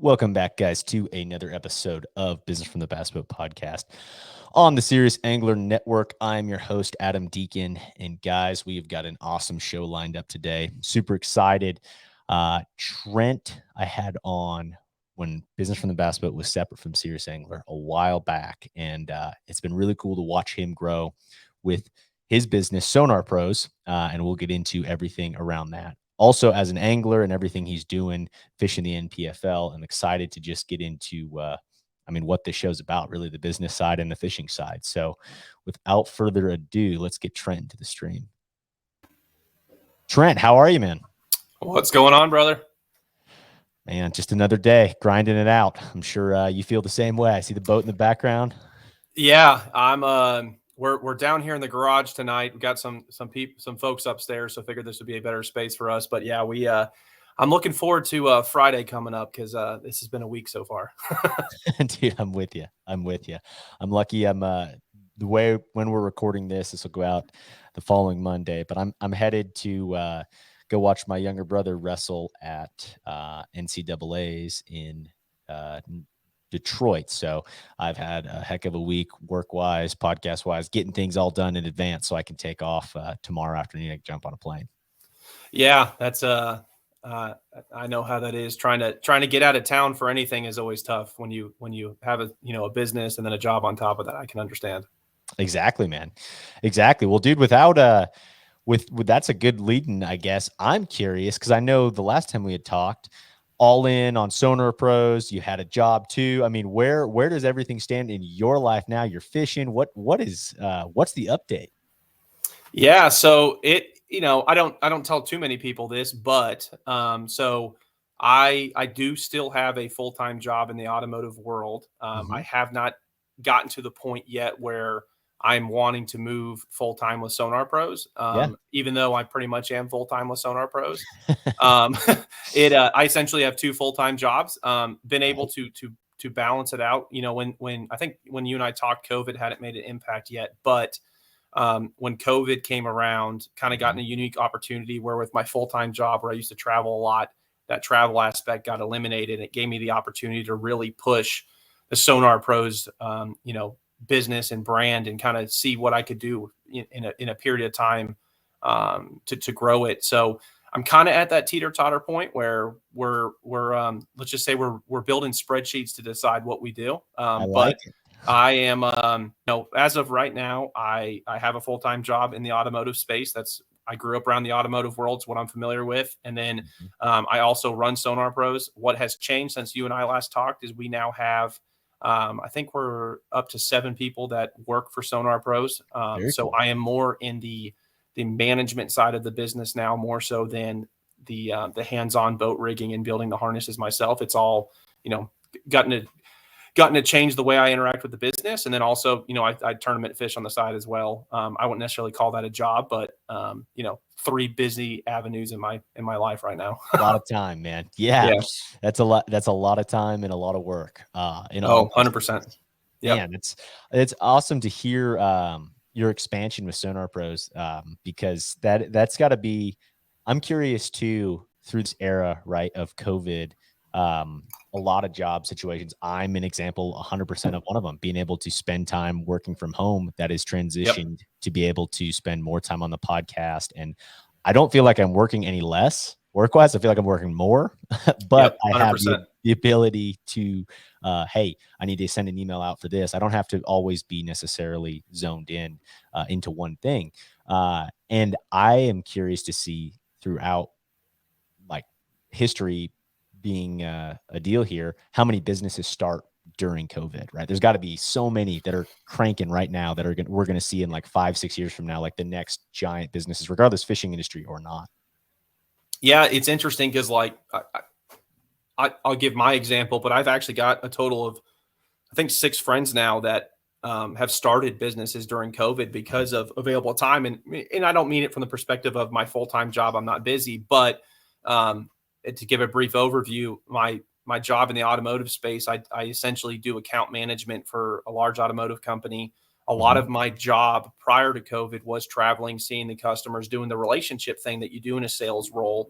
Welcome back, guys, to another episode of Business from the Bass Boat Podcast on the Serious Angler Network. I'm your host, Adam Deakin, and guys, we've got an awesome show lined up today. Super excited. Trent, I had on when Business from the Bass Boat was separate from Serious Angler a while back, and it's been really cool to watch him grow with his business, Sonar Pros, and we'll get into everything around that. Also, as an angler and everything he's doing, fishing the NPFL, I'm excited to just get into, what this show's about, really the business side and the fishing side. So without further ado, let's get Trent into the stream. Trent, how are you, man? What's going on, brother? Man, just another day, grinding it out. I'm sure you feel the same way. I see the boat in the background. Yeah, I'm we're down here in the garage tonight. We've got some folks upstairs, so I figured this would be a better space for us. But yeah, I'm looking forward to Friday coming up because this has been a week so far. Dude, I'm with you. I'm lucky. I'm the way when we're recording this will go out the following Monday. But I'm headed to go watch my younger brother wrestle at NCAA's in Detroit. So I've had a heck of a week work-wise, podcast-wise, getting things all done in advance so I can take off tomorrow afternoon and jump on a plane. Yeah, that's I know how that is. Trying to get out of town for anything is always tough when you have a business and then a job on top of that. I can understand. Exactly, man. Exactly. Well, dude, without with that's a good lead-in, I guess. I'm curious because I know the last time we had talked, all in on Sonar Pros, you had a job too. I mean, where does everything stand in your life now? You're fishing. What's the update? Yeah, so I don't tell too many people this, but so I do still have a full-time job in the automotive world. I have not gotten to the point yet where I'm wanting to move full-time with Sonar Pros. Even though I pretty much am full-time with Sonar Pros. I essentially have two full-time jobs. Been able to balance it out. When I think when you and I talked, COVID hadn't made an impact yet, but when COVID came around, kind of gotten a unique opportunity where with my full-time job where I used to travel a lot, that travel aspect got eliminated. It gave me the opportunity to really push the Sonar Pros, business and brand and kind of see what I could do in a period of time to grow it. So I'm kind of at that teeter-totter point where we're let's just say we're building spreadsheets to decide what we do. I am, as of right now, I have a full-time job in the automotive space. I grew up around the automotive world. It's what I'm familiar with. And then I also run Sonar Pros. What has changed since you and I last talked is we now have, I think we're up to 7 people that work for Sonar Pros. So cool. I am more in the management side of the business now, more so than the hands-on boat rigging and building the harnesses myself. It's all, gotten to change the way I interact with the business. And then also, I tournament fish on the side as well. I wouldn't necessarily call that a job, but 3 busy avenues in my life right now. A lot of time, man. Yeah. That's a lot. That's a lot of time and a lot of work. 100%. Yeah. Man, it's awesome to hear your expansion with Sonar Pros because that's got to be, I'm curious too, through this era, right, of COVID, a lot of job situations. I'm an example, 100% of one of them, being able to spend time working from home that is transitioned to be able to spend more time on the podcast. And I don't feel like I'm working any less work-wise. I feel like I'm working more, but I have the ability to, hey, I need to send an email out for this. I don't have to always be necessarily zoned in into one thing. And I am curious to see throughout like history being a deal here, how many businesses start during COVID, right? There's got to be so many that are cranking right now that we're going to see in like 5-6 years from now, like the next giant businesses, regardless fishing industry or not. Yeah, it's interesting because like I'll give my example, but I've actually got a total of, I think, 6 friends now that have started businesses during COVID because of available time. And I don't mean it from the perspective of my full-time job. I'm not busy, but to give a brief overview, my job in the automotive space, I essentially do account management for a large automotive company. A lot of my job prior to COVID was traveling, seeing the customers, doing the relationship thing that you do in a sales role.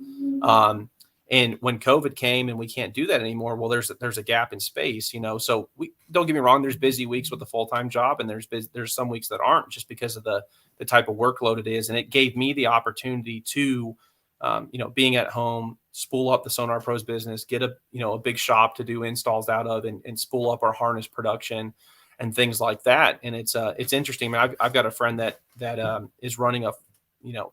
And when COVID came and we can't do that anymore, well, there's a gap in space, So we don't get me wrong, there's busy weeks with a full-time job, and there's some weeks that aren't, just because of the type of workload it is. And it gave me the opportunity to, being at home, spool up the Sonar Pros business, get a big shop to do installs out of, and spool up our harness production and things like that. And it's interesting. I mean, I've got a friend that is running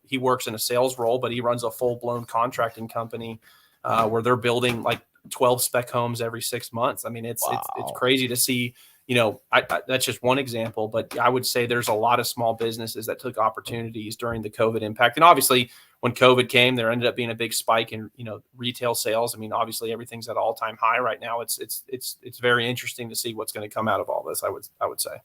he works in a sales role, but he runs a full-blown contracting company where they're building like 12 spec homes every 6 months. I mean, it's crazy to see. That's just one example, but I would say there's a lot of small businesses that took opportunities during the COVID impact. And obviously, when COVID came, there ended up being a big spike in retail sales. I mean, obviously, everything's at all-time high right now. It's very interesting to see what's going to come out of all this. I would say.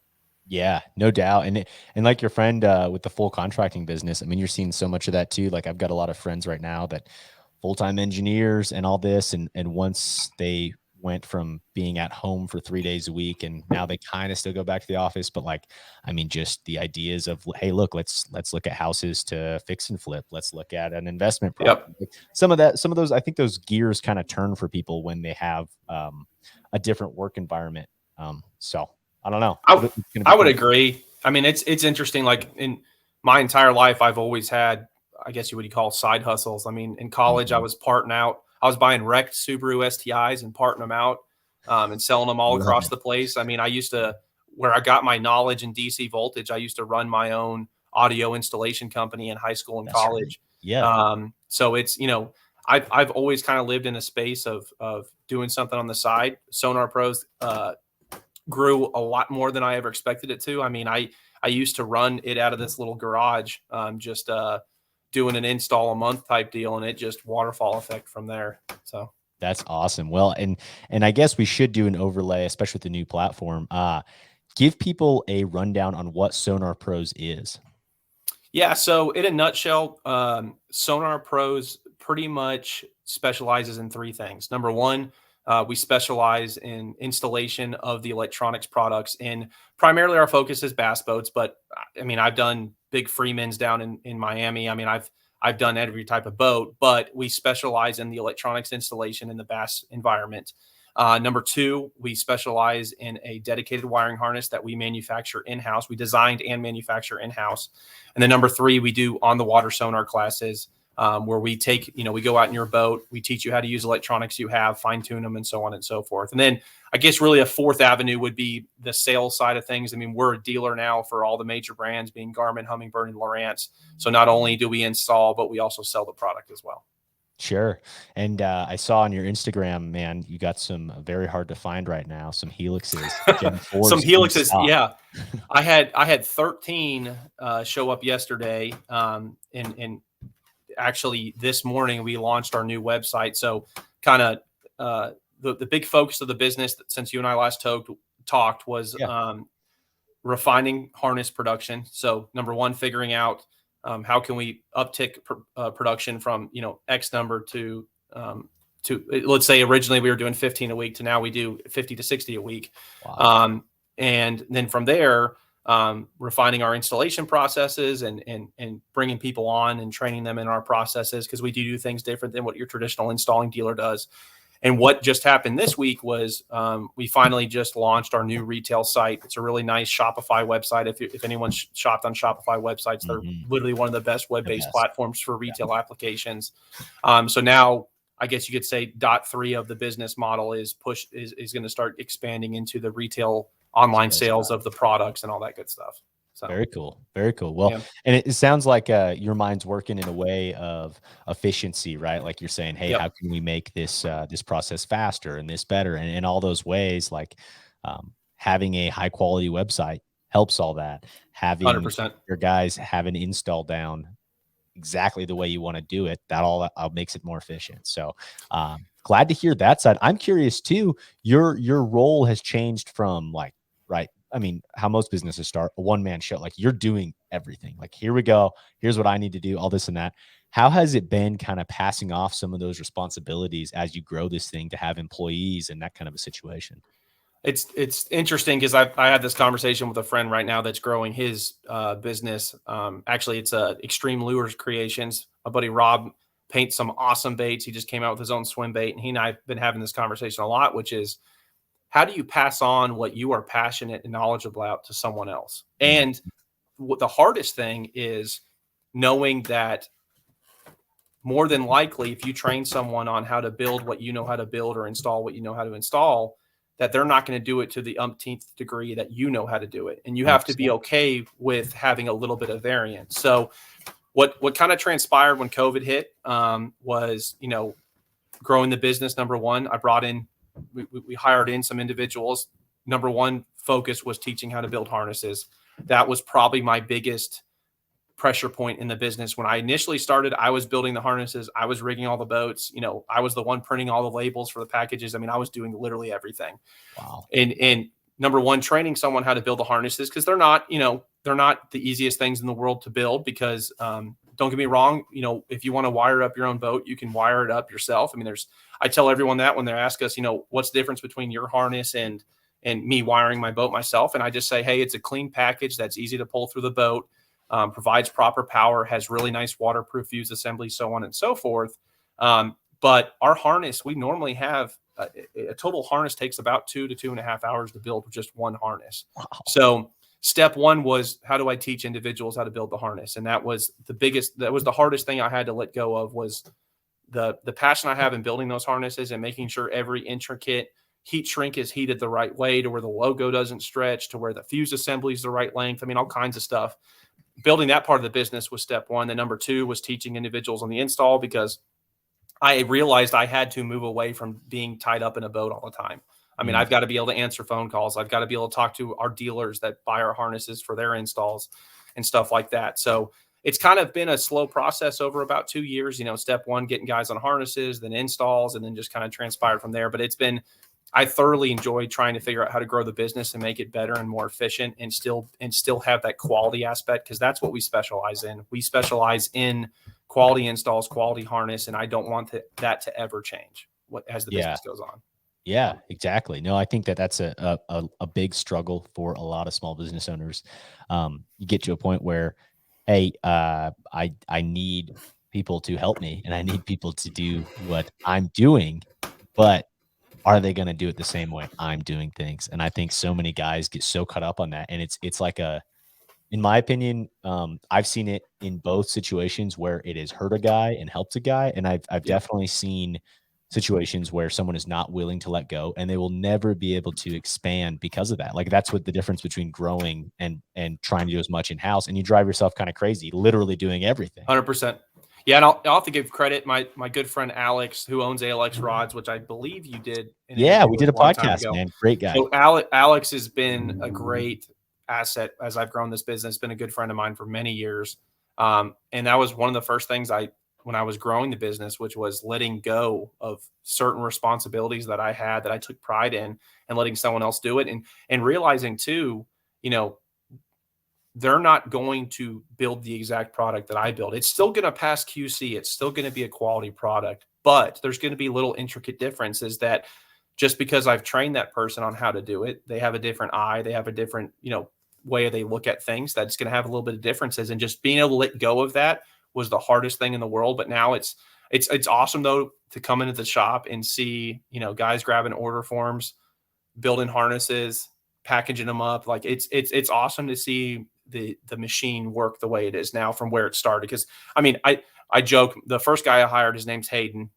Yeah, no doubt. And like your friend with the full contracting business, I mean, you're seeing so much of that too. Like I've got a lot of friends right now that full-time engineers and all this, and once they went from being at home for 3 days a week, and now they kind of still go back to the office, but like, I mean, just the ideas of, hey, look, let's look at houses to fix and flip. Let's look at an investment property. Yep. Some of those, I think those gears kind of turn for people when they have a different work environment. So I don't know. I would agree. I mean, it's interesting. Like in my entire life, I've always had, I guess you would call side hustles. I mean, in college, I was parting out. I was buying wrecked Subaru STIs and parting them out and selling them all across the place. I mean, I used to, where I got my knowledge in DC voltage, I used to run my own audio installation company in high school and college. Right. Yeah. So it's, I've always kind of lived in a space of doing something on the side. Sonar Pros grew a lot more than I ever expected it to. I mean, I used to run it out of this little garage, just doing an install a month type deal, and it just waterfall effect from there. So that's awesome. Well, and I guess we should do an overlay, especially with the new platform. Give people a rundown on what Sonar Pros is. Yeah. So in a nutshell, Sonar Pros pretty much specializes in three things. Number one, we specialize in installation of the electronics products, and primarily our focus is bass boats. But I mean, I've done big Freemans down in Miami. I mean, I've done every type of boat, but we specialize in the electronics installation in the bass environment. Number two, we specialize in a dedicated wiring harness that we manufacture in-house. We designed and manufacture in-house. And then number three, we do on the water sonar classes, where we take, we go out in your boat, we teach you how to use electronics you have, fine tune them, and so on and so forth. And then I guess really a fourth avenue would be the sales side of things. I mean, we're a dealer now for all the major brands, being Garmin, Humminbird, and Lowrance. So not only do we install, but we also sell the product as well. Sure. And I saw on your Instagram, man, you got some very hard to find right now, some Helixes. Some Helixes, yeah. I had 13 show up yesterday, and actually this morning we launched our new website. So kind of the big focus of the business since you and I last talked was refining harness production. So number one, figuring out how can we uptick production from X number to let's say originally we were doing 15 a week to now we do 50 to 60 a week. Wow. And then from there, refining our installation processes and bringing people on and training them in our processes, because we do things different than what your traditional installing dealer does. And what just happened this week was we finally just launched our new retail site. It's a really nice Shopify website. If anyone's shopped on Shopify websites, they're literally one of the best web-based platforms for retail applications. So now I guess you could say dot 3 of the business model is going to start expanding into the retail online sales of the products and all that good stuff. So very cool. Very cool. Well, and it sounds like your mind's working in a way of efficiency, right? Like you're saying, hey, how can we make this this process faster and this better? And in all those ways, like having a high quality website helps all that. Having 100%. your guys have an install down exactly the way you want to do it, that all makes it more efficient. So glad to hear that side. I'm curious too, your role has changed from I mean, how most businesses start, a one-man show. Like you're doing everything. Like, here we go. Here's what I need to do, all this and that. How has it been kind of passing off some of those responsibilities as you grow this thing to have employees and that kind of a situation? It's interesting because I had this conversation with a friend right now that's growing his business. Actually, it's Extreme Lures Creations. My buddy Rob paints some awesome baits. He just came out with his own swim bait, and he and I have been having this conversation a lot, which is, how do you pass on what you are passionate and knowledgeable about to someone else? And what the hardest thing is knowing that more than likely, if you train someone on how to build what you know how to build or install what you know how to install, that they're not going to do it to the umpteenth degree that you know how to do it. And you have to be okay with having a little bit of variance. So what kind of transpired when COVID hit was, growing the business. Number one, we hired in some individuals. Number one focus was teaching how to build harnesses. That was probably my biggest pressure point in the business. When I initially started, I was building the harnesses. I was rigging all the boats. I was the one printing all the labels for the packages. I mean, I was doing literally everything. Wow. And number one, training someone how to build the harnesses, because they're not the easiest things in the world to build, because don't get me wrong, if you want to wire up your own boat, you can wire it up yourself. I mean, I tell everyone that when they ask us, what's the difference between your harness and me wiring my boat myself. And I just say, hey, it's a clean package that's easy to pull through the boat. Provides proper power, has really nice waterproof fuse assembly, so on and so forth. But our harness, we normally have a total harness takes about 2 to 2.5 hours to build with just one harness. Wow. So step one was, how do I teach individuals how to build the harness? And that was the hardest thing I had to let go of, was the passion I have in building those harnesses and making sure every intricate heat shrink is heated the right way, to where the logo doesn't stretch, to where the fuse assembly is the right length. I mean, all kinds of stuff. Building that part of the business was step one. Then number two was teaching individuals on the install, because I realized I had to move away from being tied up in a boat all the time. I mean, I've got to be able to answer phone calls. I've got to be able to talk to our dealers that buy our harnesses for their installs and stuff like that. So it's kind of been a slow process over about 2 years. Step one, getting guys on harnesses, then installs, and then just kind of transpired from there. But I thoroughly enjoyed trying to figure out how to grow the business and make it better and more efficient, and still have that quality aspect, because that's what we specialize in. We specialize in quality installs, quality harness, and I don't want that to ever change as the business goes on. Yeah, exactly. No, I think that's a big struggle for a lot of small business owners. You get to a point where, hey, I need people to help me, and I need people to do what I'm doing, but are they going to do it the same way I'm doing things? And I think so many guys get so caught up on that. And it's like in my opinion, I've seen it in both situations where it has hurt a guy and helped a guy. And I've definitely seen situations where someone is not willing to let go, and they will never be able to expand because of that. Like, that's what the difference between growing and trying to do as much in-house, and you drive yourself kind of crazy, literally doing everything. 100%. Yeah, and I'll have to give credit. My good friend Alex, who owns ALX Rods, which I believe you did. We did a podcast, man. Great guy. So Alex has been a great asset as I've grown this business. Been a good friend of mine for many years, and that was one of the first things when I was growing the business, which was letting go of certain responsibilities that I had, that I took pride in, and letting someone else do it, and realizing too, they're not going to build the exact product that I build. It's still going to pass QC. It's still going to be a quality product, but there's going to be little intricate differences that, just because I've trained that person on how to do it, they have a different eye, they have a different, way they look at things, that's going to have a little bit of differences. And just being able to let go of that was the hardest thing in the world. But now it's awesome though, to come into the shop and see, guys grabbing order forms, building harnesses, packaging them up. Like it's awesome to see the machine work the way it is now from where it started. Because I mean, I joke, the first guy I hired, his name's Hayden.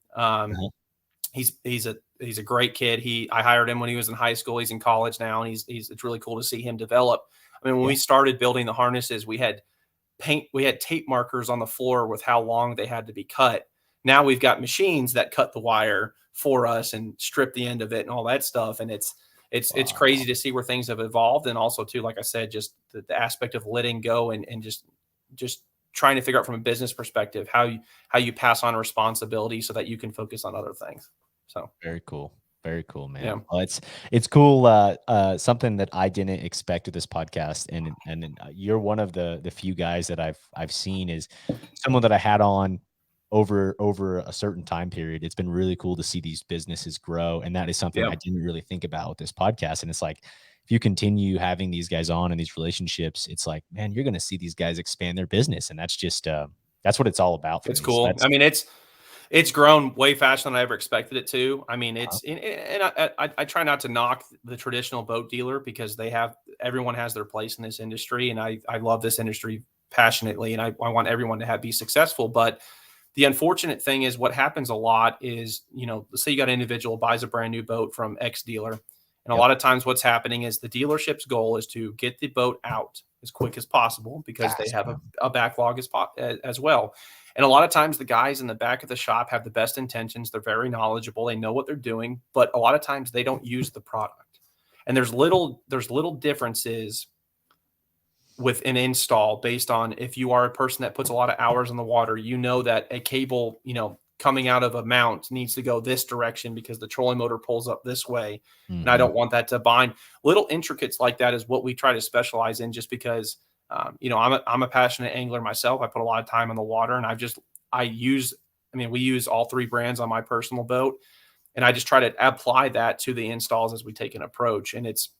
He's a great kid. I hired him when he was in high school. He's in college now, and it's really cool to see him develop. I mean, when we started building the harnesses, we had tape markers on the floor with how long they had to be cut. Now we've got machines that cut the wire for us and strip the end of it and all that stuff. And it's crazy to see where things have evolved. And also too, like I said, just the aspect of letting go and just trying to figure out from a business perspective, how you pass on responsibility so that you can focus on other things. So very cool. Very cool, man. Yeah. Well, it's cool. Something that I didn't expect with this podcast, and you're one of the few guys that I've seen, is someone that I had on over a certain time period. It's been really cool to see these businesses grow, and that is something I didn't really think about with this podcast. And it's like, if you continue having these guys on and these relationships, it's like, man, you're going to see these guys expand their business, and that's just that's what it's all about. It's cool. I mean, It's grown way faster than I ever expected it to. I mean, and I try not to knock the traditional boat dealer because everyone has their place in this industry, and I love this industry passionately, and I want everyone to be successful. But the unfortunate thing is what happens a lot is, let's say you got an individual buys a brand new boat from X dealer. And a lot of times what's happening is the dealership's goal is to get the boat out as quick as possible because they have a backlog as well. And a lot of times the guys in the back of the shop have the best intentions. They're very knowledgeable. They know what they're doing, but a lot of times they don't use the product. And there's little differences with an install based on if you are a person that puts a lot of hours on the water, that a cable, coming out of a mount needs to go this direction because the trolling motor pulls up this way. Mm-hmm. And I don't want that to bind. Little intricates like that is what we try to specialize in just because, I'm a passionate angler myself. I put a lot of time on the water and we use all three brands on my personal boat. And I just try to apply that to the installs as we take an approach. And it's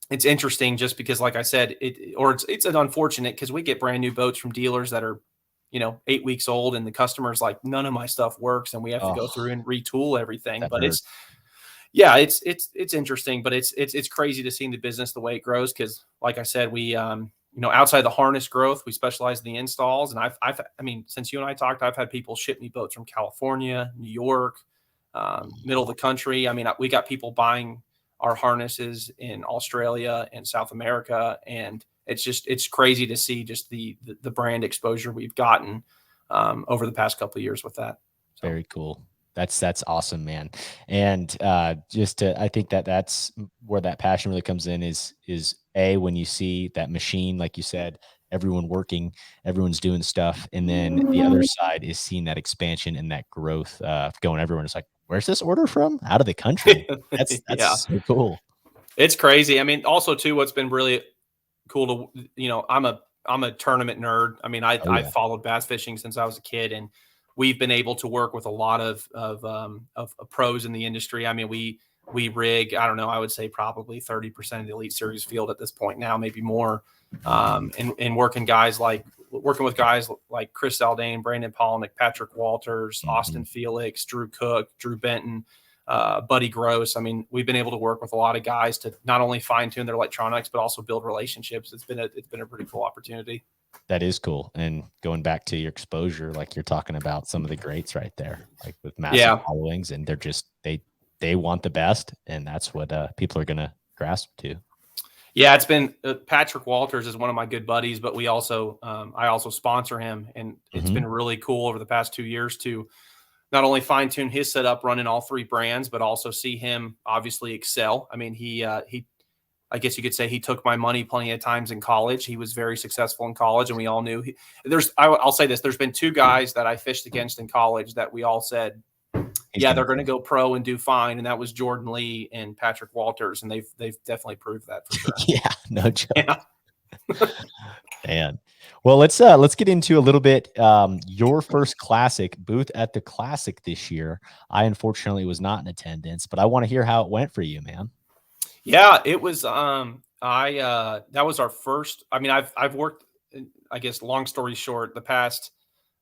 interesting just because, like I said, it's an unfortunate because we get brand new boats from dealers that are, 8 weeks old and the customer's like, none of my stuff works. And we have to go through and retool everything. But it's interesting, but it's crazy to see the business the way it grows. Cause like I said, we, outside the harness growth, we specialize in the installs. And since you and I talked, I've had people ship me boats from California, New York, middle of the country. We got people buying our harnesses in Australia and South America. And it's crazy to see just the brand exposure we've gotten over the past couple of years with that. So. Very cool. That's awesome, man. And I think that's where that passion really comes in is when you see that machine, like you said, everyone working, everyone's doing stuff. And then the other side is seeing that expansion and that growth going everywhere. It's like, where's this order from? Out of the country. That's so cool. It's crazy. Also too, what's been really cool to, I'm a tournament nerd. I've followed bass fishing since I was a kid, and we've been able to work with a lot of pros in the industry. We rig, I don't know, I would say probably 30% of the Elite Series field at this point now, maybe more. And working with guys like Chris Zaldane, Brandon Polnick, Patrick Walters, Austin Felix, Drew Cook, Drew Benton, Buddy Gross. We've been able to work with a lot of guys to not only fine tune their electronics, but also build relationships. It's been a pretty cool opportunity. That is cool. And going back to your exposure, like you're talking about some of the greats right there, like with massive followings, and they're just, they want the best. And that's what people are going to grasp to. Yeah, it's been Patrick Walters is one of my good buddies, but I also sponsor him. And it's been really cool over the past 2 years to not only fine tune his setup running all three brands, but also see him obviously excel. I guess you could say he took my money plenty of times in college. He was very successful in college, and we all knew I'll say this. There's been two guys that I fished against in college that we all said, they're going to go pro and do fine. And that was Jordan Lee and Patrick Walters. And they've definitely proved that for sure. Yeah, no joke. Yeah. Man. Well, let's get into a little bit, your first classic booth at the classic this year. I unfortunately was not in attendance, but I want to hear how it went for you, man. Yeah, it was, that was our first, I've worked, I guess, long story short, the past,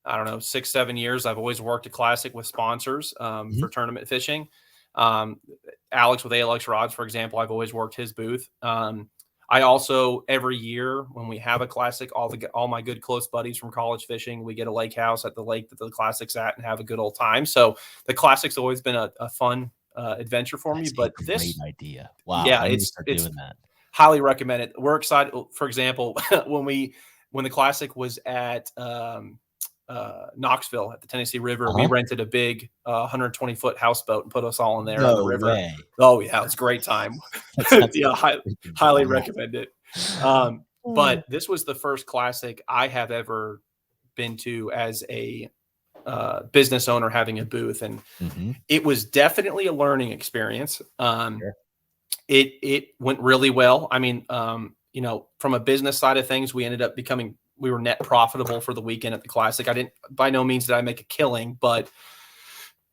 6-7 years, I've always worked a classic with sponsors, for tournament fishing. Alex with ALX Rods, for example, I've always worked his booth. I also, every year when we have a classic, all my good close buddies from college fishing, we get a lake house at the lake that the classic's at and have a good old time. So the classic's always been a fun adventure for me. But great idea. Wow. Yeah, it's doing that. Highly recommend it. We're excited. For example, when the classic was at Knoxville at the Tennessee River, we rented a big 120-foot houseboat and put us all in there on the river. Way. Oh yeah, it's a great time. Yeah, highly recommend it. But this was the first classic I have ever been to as a business owner having a booth, and it was definitely a learning experience. It went really well. From a business side of things, we ended up we were net profitable for the weekend at the classic. By no means did I make a killing, but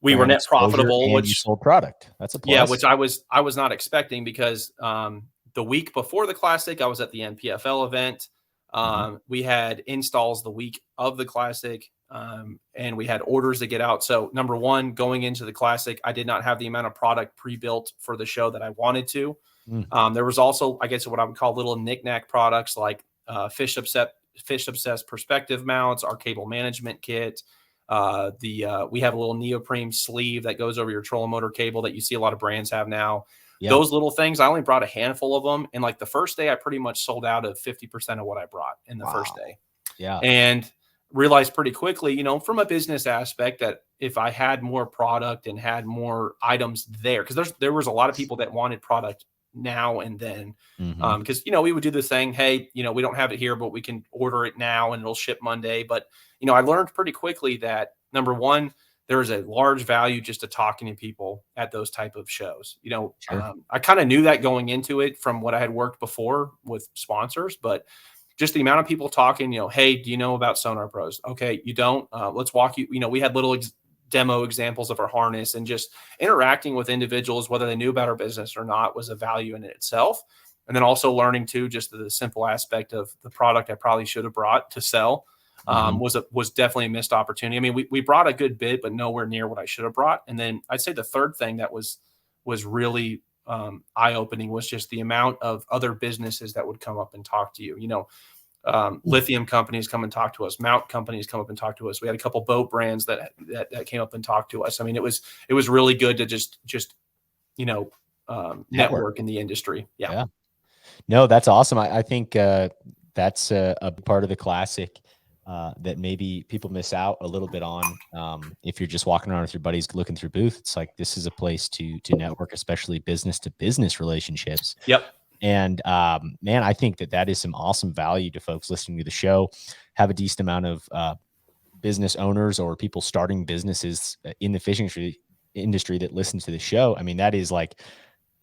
we were net profitable, which you sold product. That's a plus. Yeah, which I was not expecting because the week before the classic, I was at the NPFL event. We had installs the week of the classic. and we had orders to get out. So number one, going into the Classic, I did not have the amount of product pre-built for the show that I wanted to. There was also, I guess, what I would call little knickknack products like fish obsessed perspective mounts, our cable management kit. We have a little neoprene sleeve that goes over your trolling motor cable that you see a lot of brands have now. Yeah. Those little things, I only brought a handful of them. And like the first day, I pretty much sold out of 50% of what I brought in the first day. Yeah. And realized pretty quickly, you know, from a business aspect, that if I had more product and had more items there, because there was a lot of people that wanted product now and then, because you know, we would do this thing, hey, you know, we don't have it here, but we can order it now and it'll ship Monday. But you know, I learned pretty quickly that number one, there is a large value just to talking to people at those type of shows. You know, Sure. I kind of knew that going into it from what I had worked before with sponsors, but just the amount of people talking, you know, hey, do you know about Sonar Pros? Okay, you don't. Let's walk you. You know, we had little demo examples of our harness, and just interacting with individuals, whether they knew about our business or not, was a value in itself. And then also learning too, just the simple aspect of the product I probably should have brought to sell was definitely a missed opportunity. I mean, we brought a good bit, but nowhere near what I should have brought. And then I'd say the third thing that was really eye-opening was just the amount of other businesses that would come up and talk to you. You know, lithium companies come and talk to us, mount companies come up and talk to us. We had a couple boat brands that came up and talked to us. I mean, it was really good to just you know, network in the industry. Yeah. No, that's awesome. I think that's a part of the Classic that maybe people miss out a little bit on. If you're just walking around with your buddies looking through booth, it's like, this is a place to network, especially business to business relationships. Yep. And man, I think that is some awesome value to folks listening to the show. Have a decent amount of business owners or people starting businesses in the fishing industry that listen to the show. I mean, that is like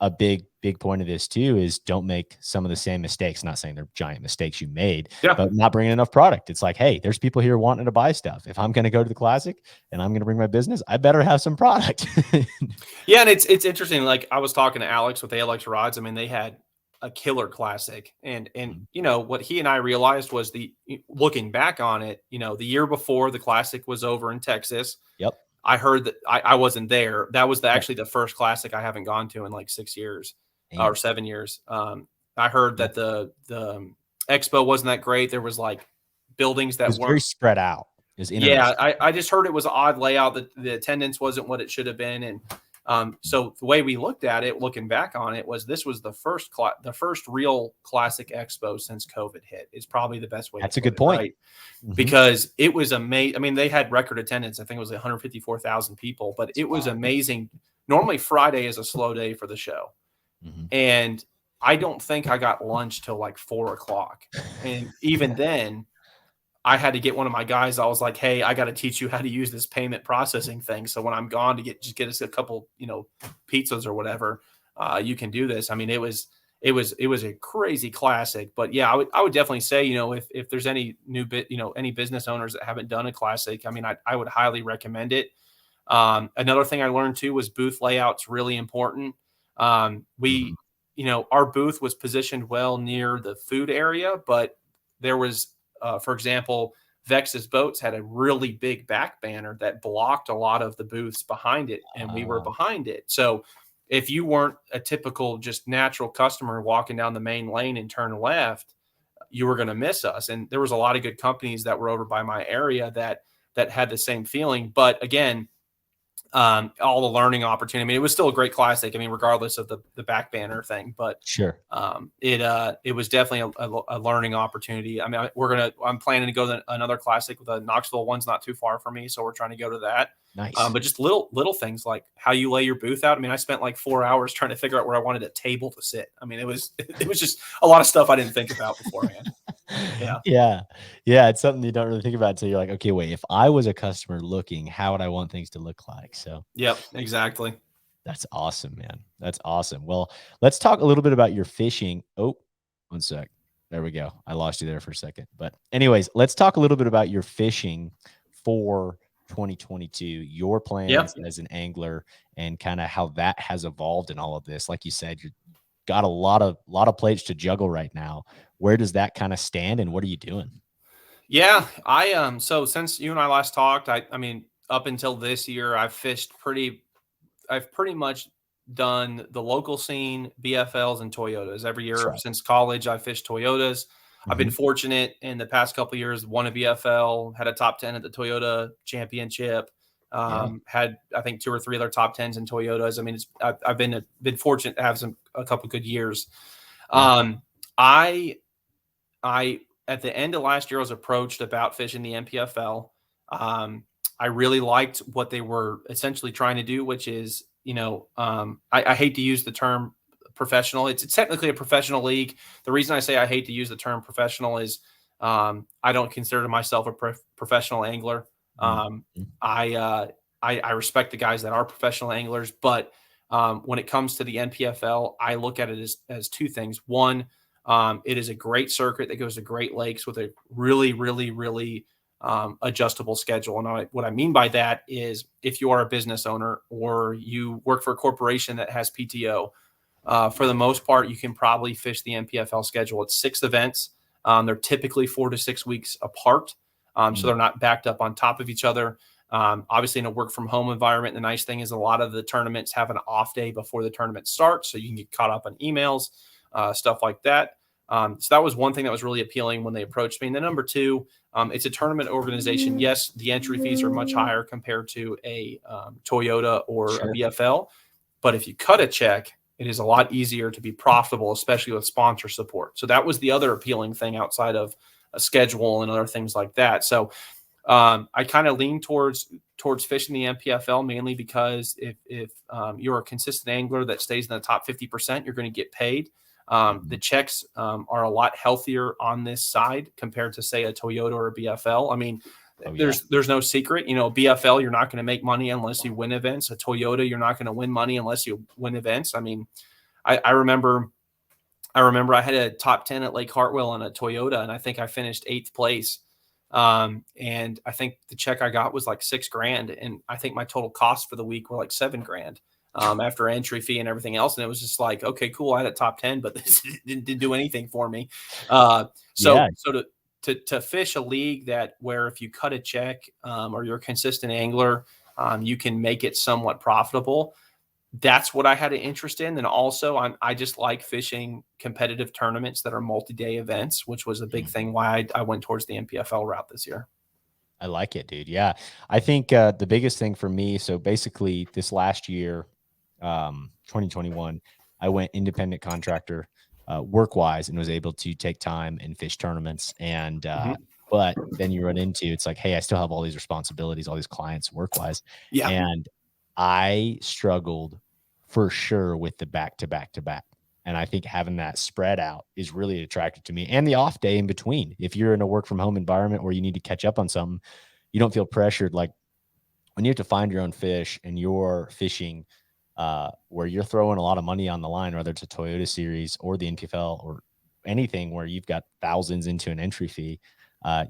a big point of this too, is don't make some of the same mistakes. Not saying they're giant mistakes you made, but not bringing enough product. It's like, hey, there's people here wanting to buy stuff. If I'm going to go to the Classic and I'm going to bring my business, I better have some product. Yeah. And it's interesting. Like I was talking to Alex with ALX Rods. I mean, they had a killer Classic, and you know, what he and I realized was, looking back on it, you know, the year before the Classic was over in Texas. Yep. I heard that I wasn't there. That was actually the first Classic I haven't gone to in like 6 years or 7 years. I heard that the expo wasn't that great. There was like buildings that weren't very spread out. Yeah, I just heard it was an odd layout. That the attendance wasn't what it should have been, and so the way we looked at it, looking back on it, was this was the first real Classic expo since COVID hit. Is probably the best way. That's a good point, right? Because it was amazing. I mean, they had record attendance. I think it was 154,000 people, but it was amazing. Normally Friday is a slow day for the show. And I don't think I got lunch till like 4:00. And even then I had to get one of my guys. I was like, hey, I got to teach you how to use this payment processing thing. So when I'm gone to get us a couple, you know, pizzas or whatever, you can do this. I mean, it was a crazy Classic, but yeah, I would definitely say, you know, if there's any any business owners that haven't done a Classic, I mean, I would highly recommend it. Another thing I learned too was booth layout's really important. You know, our booth was positioned well near the food area, but there was, for example, Vex's Boats had a really big back banner that blocked a lot of the booths behind it, and we were behind it. So if you weren't a typical just natural customer walking down the main lane and turn left, you were going to miss us. And there was a lot of good companies that were over by my area that had the same feeling. But again, all the learning opportunity. I mean, it was still a great Classic. I mean, regardless of the back banner thing, but sure. It was definitely a learning opportunity. I mean, I'm planning to go to another Classic. The Knoxville one's not too far from me, so we're trying to go to that. Nice. But just little things like how you lay your booth out. I mean, I spent like 4 hours trying to figure out where I wanted a table to sit. I mean, it was just a lot of stuff I didn't think about beforehand. Yeah. It's something you don't really think about until you're like, okay, wait, if I was a customer looking, how would I want things to look like? So yep, exactly. That's awesome, man. That's awesome. Well, let's talk a little bit about your fishing. Oh, one sec. There we go. I lost you there for a second. But anyways, let's talk a little bit about your fishing for 2022, your plans as an angler, and kind of how that has evolved in all of this. Like you said, you got a lot of plates to juggle right now. Where does that kind of stand, and what are you doing? Yeah, so since you and I last talked, I mean, up until this year, I've pretty much done the local scene, BFLs, and Toyotas. Every year Sure. since college, I fished Toyotas. I've been Mhm. fortunate in the past couple of years, won a BFL, had a top 10 at the Toyota Championship, Yeah. had I think two or three other top 10s in Toyotas. I mean, I've been fortunate to have a couple good years. Yeah. Um, I I at the end of last year I was approached about fishing the NPFL. Um, I really liked what they were essentially trying to do, which is, I hate to use the term professional. It's technically a professional league. The reason I say I hate to use the term professional is I don't consider myself a professional angler. Mhm. Um, I respect the guys that are professional anglers, but when it comes to the NPFL, I look at it as two things. One, it is a great circuit that goes to Great Lakes with a really, really, really adjustable schedule. And what I mean by that is if you are a business owner or you work for a corporation that has PTO, for the most part, you can probably fish the NPFL schedule. It's 6 events. They're typically 4 to 6 weeks apart. So Mm. they're not backed up on top of each other. Obviously, in a work from home environment, the nice thing is a lot of the tournaments have an off day before the tournament starts. So you can get caught up on emails, stuff like that. So that was one thing that was really appealing when they approached me. And then number two, it's a tournament organization. Yes, the entry fees are much higher compared to a Toyota or a Sure. BFL. But if you cut a check, it is a lot easier to be profitable, especially with sponsor support. So that was the other appealing thing outside of a schedule and other things like that. So I kind of lean towards fishing the NPFL mainly because if you're a consistent angler that stays in the top 50%, you're going to get paid. The Mhm. checks are a lot healthier on this side compared to say a Toyota or a BFL. I mean, Oh, yeah. there's no secret. BFL, you're not going to make money unless you win events. A Toyota, you're not going to win money unless you win events. I mean, I remember I had a top 10 at Lake Hartwell in a Toyota, and I think I finished 8th place. And I think the check I got was like 6 grand. And I think my total costs for the week were like 7 grand after entry fee and everything else. And it was just like, okay, cool. I had a top 10, but this didn't do anything for me. Uh, so, Yeah. so to fish a league that where if you cut a check or you're a consistent angler, you can make it somewhat profitable. That's what I had an interest in. And also I just like fishing competitive tournaments that are multi-day events, which was a big Mhm. thing why I went towards the NPFL route this year. I like it, dude. Yeah. I think the biggest thing for me, so basically this last year, 2021, I went independent contractor work wise and was able to take time and fish tournaments. And, Mhm. but then you run into it's like, hey, I still have all these responsibilities, all these clients work wise. Yeah. And I struggled for sure with the back to back to back. And I think having that spread out is really attractive to me and the off day in between. If you're in a work from home environment where you need to catch up on something, you don't feel pressured. Like when you have to find your own fish and you're fishing where you're throwing a lot of money on the line, whether it's a Toyota series or the NPFL or anything where you've got thousands into an entry fee,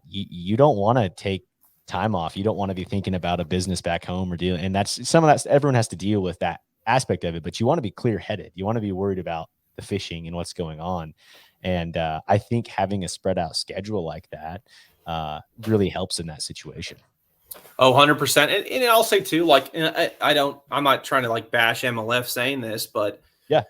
you don't want to take time off. You don't want to be thinking about a business back home or dealing. And that's some of that. Everyone has to deal with that aspect of it, but you want to be clear headed. You want to be worried about the fishing and what's going on. And I think having a spread out schedule like that really helps in that situation. Oh, 100%. And I'll say too, like, and I'm not trying to like bash MLF saying this, but Yeah.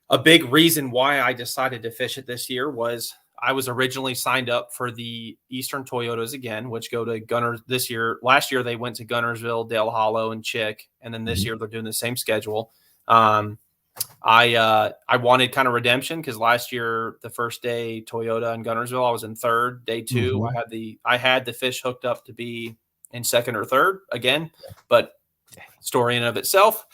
a big reason why I decided to fish it this year was I was originally signed up for the Eastern Toyotas again, which go to Gunners this year. Last year they went to Gunnersville, Dale Hollow, and Chick, and then this Mhm. year they're doing the same schedule. Um, I wanted kind of redemption because last year the first day Toyota and Gunnersville I was in third. Day two Mhm. I had the fish hooked up to be in second or third again, but story in and of itself.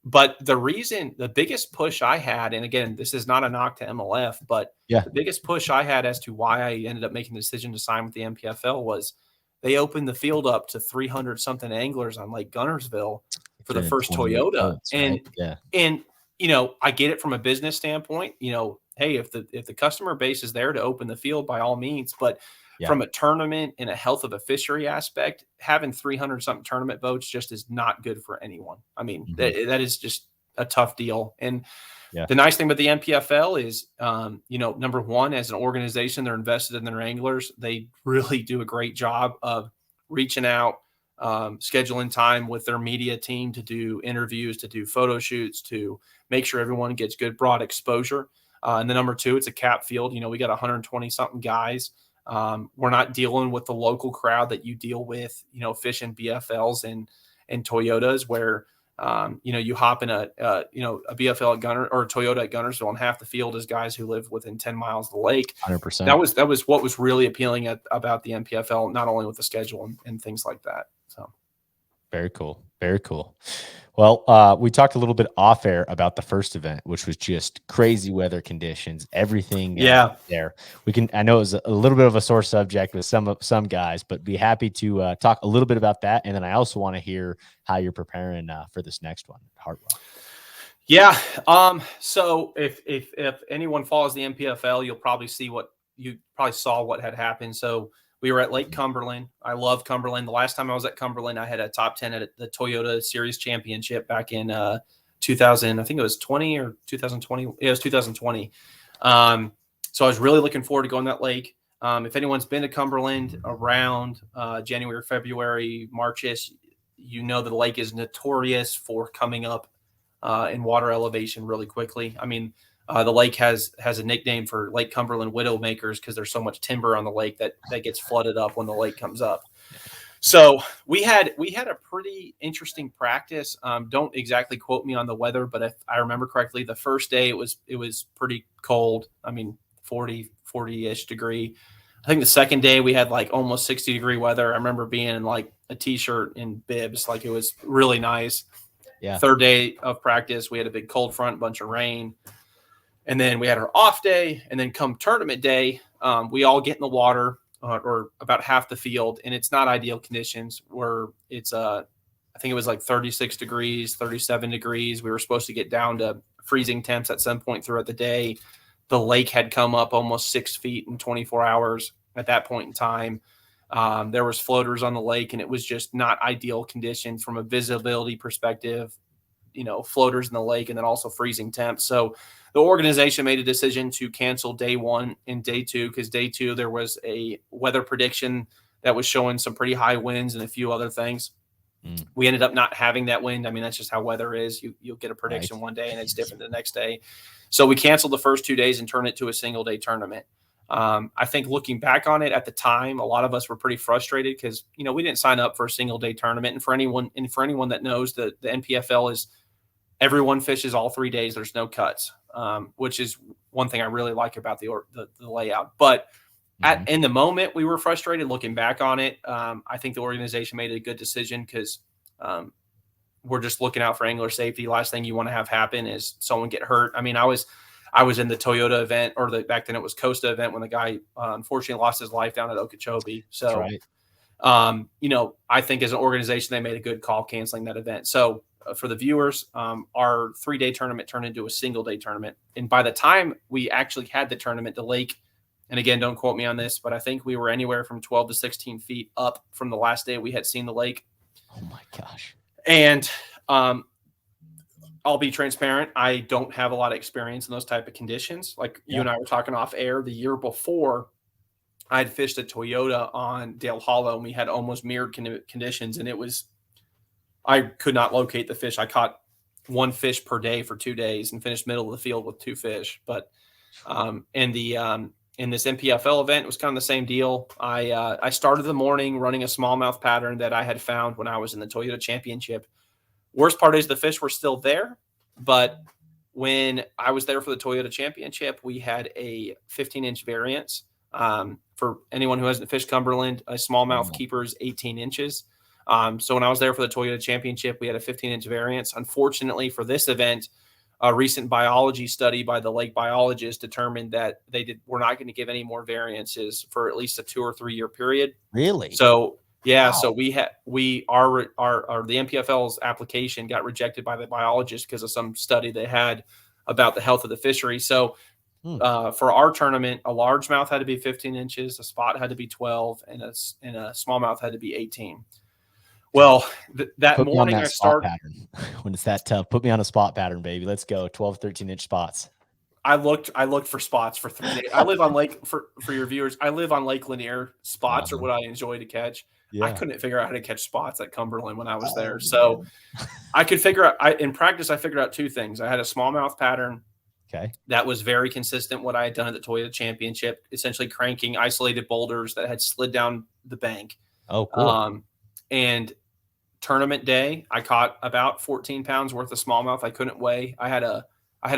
But the biggest push I had, and again, this is not a knock to MLF, but Yeah. the biggest push I had as to why I ended up making the decision to sign with the NPFL was they opened the field up to 300 something anglers on Lake Gunnersville for the first 328 Toyota. boats, And, right? Yeah. and, I get it from a business standpoint, hey, if the customer base is there to open the field by all means, but Yeah. from a tournament and a health of a fishery aspect, having 300 something tournament boats just is not good for anyone. I mean, Mhm. that is just a tough deal. And Yeah. the nice thing about the NPFL is, number one, as an organization, they're invested in their anglers. They really do a great job of reaching out, scheduling time with their media team to do interviews, to do photo shoots, to make sure everyone gets good broad exposure. And then number two, it's a cap field. We got 120 something guys. We're not dealing with the local crowd that you deal with, fishing BFLs and Toyotas, where you hop in a BFL at Gunner or a Toyota at Gunnersville, and half the field is guys who live within 10 miles of the lake. 100%. That was what was really appealing about the NPFL, not only with the schedule and things like that. So very cool. Very cool. Well, we talked a little bit off air about the first event, which was just crazy weather conditions, everything there. I know it was a little bit of a sore subject with some guys, but be happy to talk a little bit about that. And then I also want to hear how you're preparing for this next one, Hartwell. Yeah. So if anyone follows the NPFL, you'll probably saw what had happened. So we were at Lake Cumberland. I love Cumberland. The last time I was at Cumberland, I had a top 10 at the Toyota Series Championship back in 2000. I think it was 20 or 2020. It was 2020. So I was really looking forward to going to that lake. If anyone's been to Cumberland around January, February, March-ish, that the lake is notorious for coming up in water elevation really quickly. I mean, the lake has a nickname for Lake Cumberland Widowmakers because there's so much timber on the lake that gets flooded up when the lake comes up. So we had a pretty interesting practice. Don't exactly quote me on the weather, but if I remember correctly, the first day it was pretty cold. I mean, 40-ish degree. I think the second day we had like almost 60-degree weather. I remember being in like a t-shirt and bibs, like it was really nice. Yeah. Third day of practice, we had a big cold front, bunch of rain. And then we had our off day, and then come tournament day, we all get in the water, or about half the field, and it's not ideal conditions where it's I think it was like 36 degrees, 37 degrees. We were supposed to get down to freezing temps at some point throughout the day. The lake had come up almost 6 feet in 24 hours at that point in time. There was floaters on the lake, and it was just not ideal conditions from a visibility perspective, floaters in the lake, and then also freezing temps. So the organization made a decision to cancel day one and day two, because day two there was a weather prediction that was showing some pretty high winds and a few other things. We ended up not having that wind. I mean, that's just how weather is. You'll get a prediction one day and it's different the next day. So we canceled the first 2 days and turned it to a single day tournament. I think looking back on it at the time, a lot of us were pretty frustrated because, we didn't sign up for a single day tournament. And for anyone that knows that the NPFL is everyone fishes all 3 days. There's no cuts, which is one thing I really like about the layout. But in the moment, we were frustrated. Looking back on it, I think the organization made a good decision because we're just looking out for angler safety. Last thing you want to have happen is someone get hurt. I mean, I was in the Toyota event, or back then it was Costa event, when the guy unfortunately lost his life down at Okeechobee. So, I think as an organization, they made a good call canceling that event. So for the viewers, our 3-day tournament turned into a single day tournament. And by the time we actually had the tournament, the lake, and again, don't quote me on this, but I think we were anywhere from 12 to 16 feet up from the last day we had seen the lake. Oh my gosh. And I'll be transparent. I don't have a lot of experience in those type of conditions. Like you and I were talking off air, the year before, I had fished a Toyota on Dale Hollow, and we had almost mirrored conditions. And I could not locate the fish. I caught one fish per day for 2 days and finished middle of the field with 2 fish. But in this NPFL event, it was kind of the same deal. I started the morning running a smallmouth pattern that I had found when I was in the Toyota Championship. Worst part is the fish were still there, but when I was there for the Toyota Championship, we had a 15-inch variance. For anyone who hasn't fished Cumberland, a smallmouth keeper is 18 inches. So when I was there for the Toyota Championship, we had a 15-inch variance. Unfortunately for this event, a recent biology study by the lake biologists determined that we're not going to give any more variances for at least a 2 or 3 year period. Really? So yeah, wow. So the NPFL's application got rejected by the biologists because of some study they had about the health of the fishery. So for our tournament, a largemouth had to be 15 inches, a spot had to be 12, and a smallmouth had to be 18. Well, that Put me on morning that I spot started. pattern when it's that tough. Put me on a spot pattern, baby. Let's go. 12, 13-inch spots. I looked for spots for 3 days. I live on Lake for your viewers. I live on Lake Lanier. Spots are what I enjoy to catch. I Yeah. couldn't figure out how to catch spots at Cumberland when I was there. Oh, So man. I could figure out. In practice, I figured out two things. I had a smallmouth pattern Okay. that was very consistent. What I had done at the Toyota Championship, essentially cranking isolated boulders that had slid down the bank. Oh, cool. And tournament day, I caught about 14 pounds worth of smallmouth. I couldn't weigh. I had a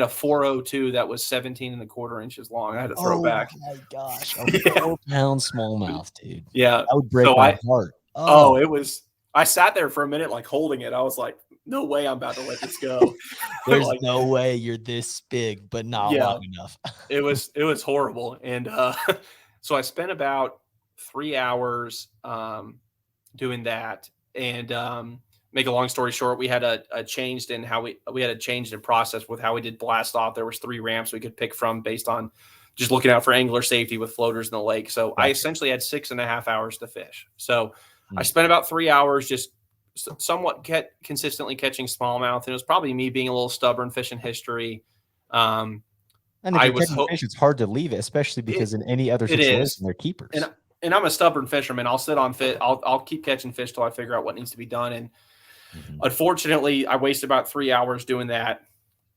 402 that was 17 1/4 inches long. I had to throw Oh back. my gosh. A Yeah. 4-pound smallmouth, dude. Yeah. That would break So my heart. oh, Oh, it was, I sat there for a minute, like holding it. I was like, no way I'm about to let this go. there's Like, no way you're this big, but not long yeah, enough. it was horrible. And so I spent about 3 hours doing that. And make a long story short, we had a changed in how we had a changed in process with how we did blast off. There was 3 ramps we could pick from based on just looking out for angler safety with floaters in the lake. So I Gotcha. essentially had 6.5 hours to fish. So I Mm. spent about 3 hours just somewhat consistently catching smallmouth. And it was probably me being a little stubborn fishing history. Um, And if I you're was catching fish, it's hard to leave it, especially it, because in any other it situation, is. they're keepers. And I'm a stubborn fisherman. I'll sit on fit. I'll keep catching fish till I figure out what needs to be done. And unfortunately, I wasted about 3 hours doing that.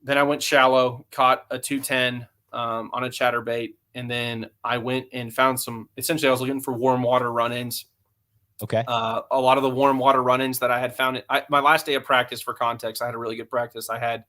Then I went shallow, caught a 210 on a chatterbait, and then I went and found some. Essentially, I was looking for warm water run-ins. Okay. A lot of the warm water run-ins that I had found. My last day of practice, for context, I had a really good practice. I had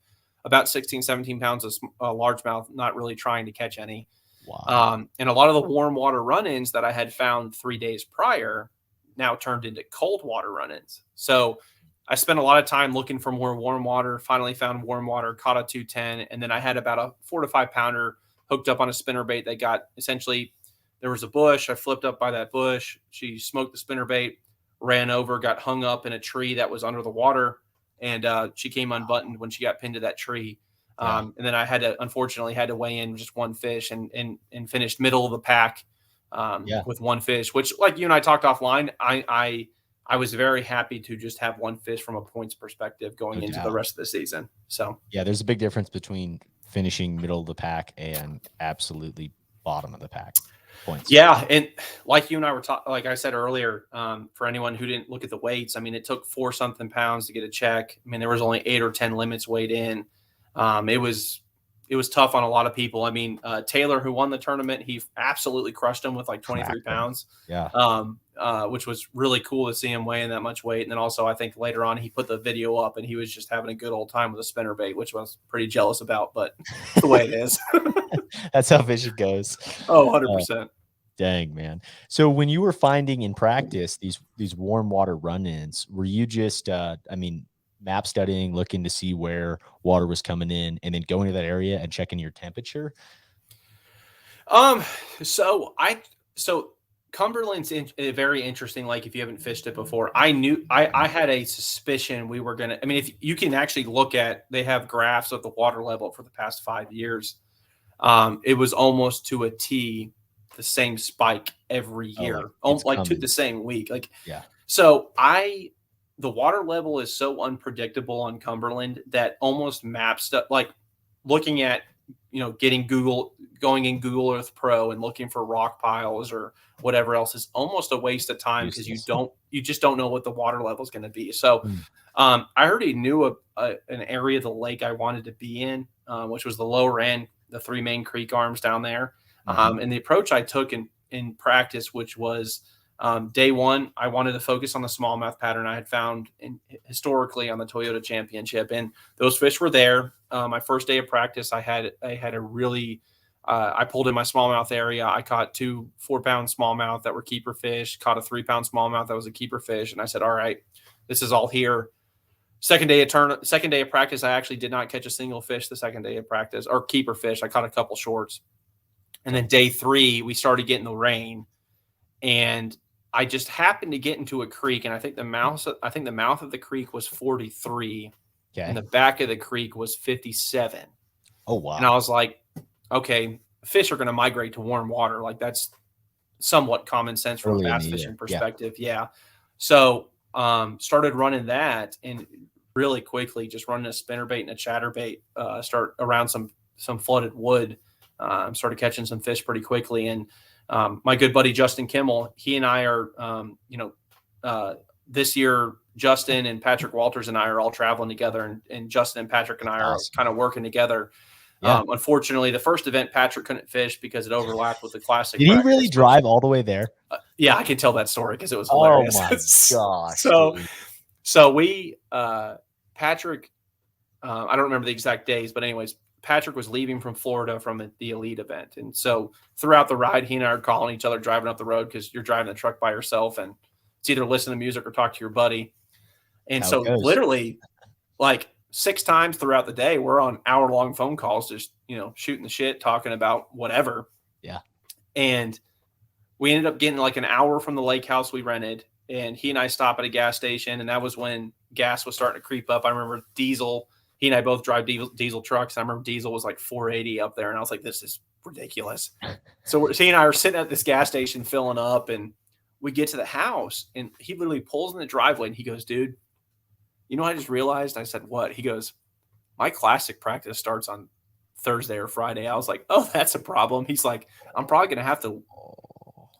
about 16, 17 pounds of largemouth, not really trying to catch any. Wow. And a lot of the warm water run-ins that I had found 3 days prior now turned into cold water run-ins. So I spent a lot of time looking for more warm water, finally found warm water, caught a 210, and then I had about a 4 to 5 pounder hooked up on a spinnerbait that got essentially, there was a bush. I flipped up by that bush. She smoked the spinnerbait, ran over, got hung up in a tree that was under the water, and she came unbuttoned when she got pinned to that tree. Yeah. And then I unfortunately had to weigh in just one fish and finished middle of the pack Yeah. with one fish, which, like you and I talked offline, I was very happy to just have one fish from a points perspective going No into the doubt. rest of the season. So Yeah, there's a big difference between finishing middle of the pack and absolutely bottom of the pack points. yeah, and like you and I were talking, like I said earlier, for anyone who didn't look at the weights, I mean, it took 4-something pounds to get a check. I mean, there was only 8 or 10 limits weighed in. It was tough on a lot of people. I mean, Taylor, who won the tournament, he absolutely crushed him with like 23 pounds. Yeah. Which was really cool to see him weighing that much weight. And then also, I think later on, he put the video up and he was just having a good old time with a spinnerbait, which I was pretty jealous about, but it's the way it is. That's how fishing goes. Oh, 100%. Dang, man. So when you were finding in practice these warm water run-ins, were you just map studying, looking to see where water was coming in and then going to that area and checking your temperature? So Cumberland's very interesting. Like, if you haven't fished it before, I had a suspicion we were going to, I mean, if you can actually look at, they have graphs of the water level for the past 5 years. It was almost to a T, the same spike every year, like to the same week. Like, yeah. So the water level is so unpredictable on Cumberland that almost map stuff, like looking at, going in Google Earth Pro and looking for rock piles or whatever else is almost a waste of time, because you just don't know what the water level is going to be. So I already knew an area of the lake I wanted to be in, which was the lower end, the 3 main creek arms down there. And the approach I took in practice, which was day one, I wanted to focus on the smallmouth pattern I had found historically on the Toyota Championship, and those fish were there. My first day of practice, I had a really, I pulled in my smallmouth area. I caught 2 4-pound smallmouth that were keeper fish, caught a 3-pound smallmouth that was a keeper fish, and I said, all right, this is all here. Second day of practice, I actually did not catch a single fish the second day of practice, or keeper fish. I caught a couple shorts. And then day 3, we started getting the rain, and I just happened to get into a creek, and I think the mouth of the creek was 43, and the back of the creek was 57. Oh, wow. And I was like, okay, fish are going to migrate to warm water. Like, that's somewhat common sense from a bass fishing perspective. Yeah. So started running that, and really quickly just running a spinnerbait and a chatterbait, start around some flooded wood, started catching some fish pretty quickly. And my good buddy Justin Kimmel, he and I are, this year Justin and Patrick Walters and I are all traveling together, and Justin and Patrick and I are kind of working together. Yeah. Unfortunately, the first event Patrick couldn't fish because it overlapped with the classic. Did he really drive all the way there? Yeah, I can tell that story because it was hilarious. Oh my gosh! So we Patrick, I don't remember the exact days, but anyways, Patrick was leaving from Florida from the elite event, and so throughout the ride, he and I are calling each other driving up the road because you're driving the truck by yourself, and it's either listen to music or talk to your buddy. And so literally, like 6 times throughout the day, we're on hour-long phone calls, just, shooting the shit, talking about whatever. Yeah. And we ended up getting like an hour from the lake house we rented, and he and I stop at a gas station, and that was when gas was starting to creep up. I remember Diesel, he and I both drive diesel trucks. I remember Diesel was like 480 up there, and I was like, this is ridiculous. So he and I are sitting at this gas station filling up, and we get to the house, and he literally pulls in the driveway, and he goes, dude, you know what I just realized? I said, what? He goes, my classic practice starts on Thursday or Friday. I was like, oh, that's a problem. He's like, I'm probably going to have to